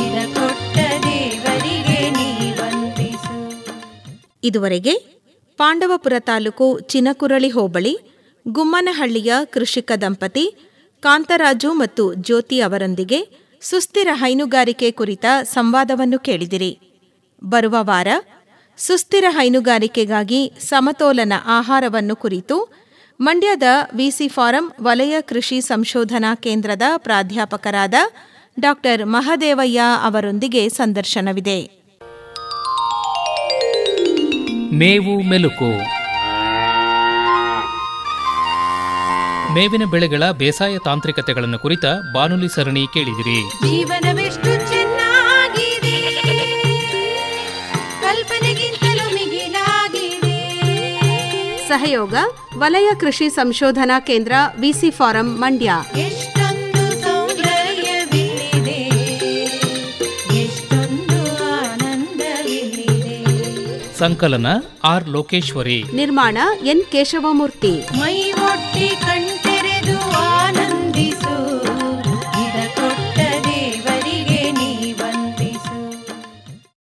ಇದ ಕೊಟ್ಟ ದೇವರಿಗೆ ನೀ ವಂದಿಸು. ಇದುವರೆಗೆ ಪಾಂಡವಪುರ ತಾಲೂಕು ಚಿನಕುರಳಿ ಹೋಬಳಿ ಗುಮ್ಮನಹಳ್ಳಿಯ ಕೃಷಿಕ ದಂಪತಿ ಕಾಂತರಾಜು ಮತ್ತು ಜ್ಯೋತಿ ಅವರೊಂದಿಗೆ ಸುಸ್ಥಿರ ಹೈನುಗಾರಿಕೆ ಕುರಿತ ಸಂವಾದವನ್ನು ಕೇಳಿದಿರಿ. ಬರುವ ವಾರ ಸುಸ್ಥಿರ ಹೈನುಗಾರಿಕೆಗಾಗಿ ಸಮತೋಲನ ಆಹಾರವನ್ನು ಕುರಿತು ಮಂಡ್ಯದ ವಿಸಿ ಫಾರಂ ವಲಯ ಕೃಷಿ ಸಂಶೋಧನಾ ಕೇಂದ್ರದ ಪ್ರಾಧ್ಯಾಪಕರಾದ ಡಾ ಮಹದೇವಯ್ಯ ಅವರೊಂದಿಗೆ ಸಂದರ್ಶನವಿದೆ. ಮೇವು ಮೆಲುಕು. ಮೇವಿನ ಬೆಳೆಗಳ ಬೇಸಾಯ ತಾಂತ್ರಿಕತೆಗಳನ್ನು ಕುರಿತ ಬಾನುಲಿ ಸರಣಿ ಕೇಳಿದಿರಿ. ಜೀವನವೆಷ್ಟು ಚೆನ್ನಾಗಿದೆ, ಕಲ್ಪನೆಗಿಂತಲೂ ಮಿಗಿಲಾಗಿದೆ. ಸಹಯೋಗ ವಲಯ ಕೃಷಿ ಸಂಶೋಧನಾ ಕೇಂದ್ರ ವಿಸಿ ಫಾರಂ ಮಂಡ್ಯ. ಎಷ್ಟೊಂದು ಸೌಂದರ್ಯವಿಲ್ಲಿದೆ, ಎಷ್ಟೊಂದು ಆನಂದವಿಲ್ಲಿದೆ. ಸಂಕಲನ ಆರ್ ಲೋಕೇಶ್ವರಿ, ನಿರ್ಮಾಣ ಎನ್ ಕೇಶವಮೂರ್ತಿ. ಮೈ ಒಟ್ಟಿ ಕಣ್ಣು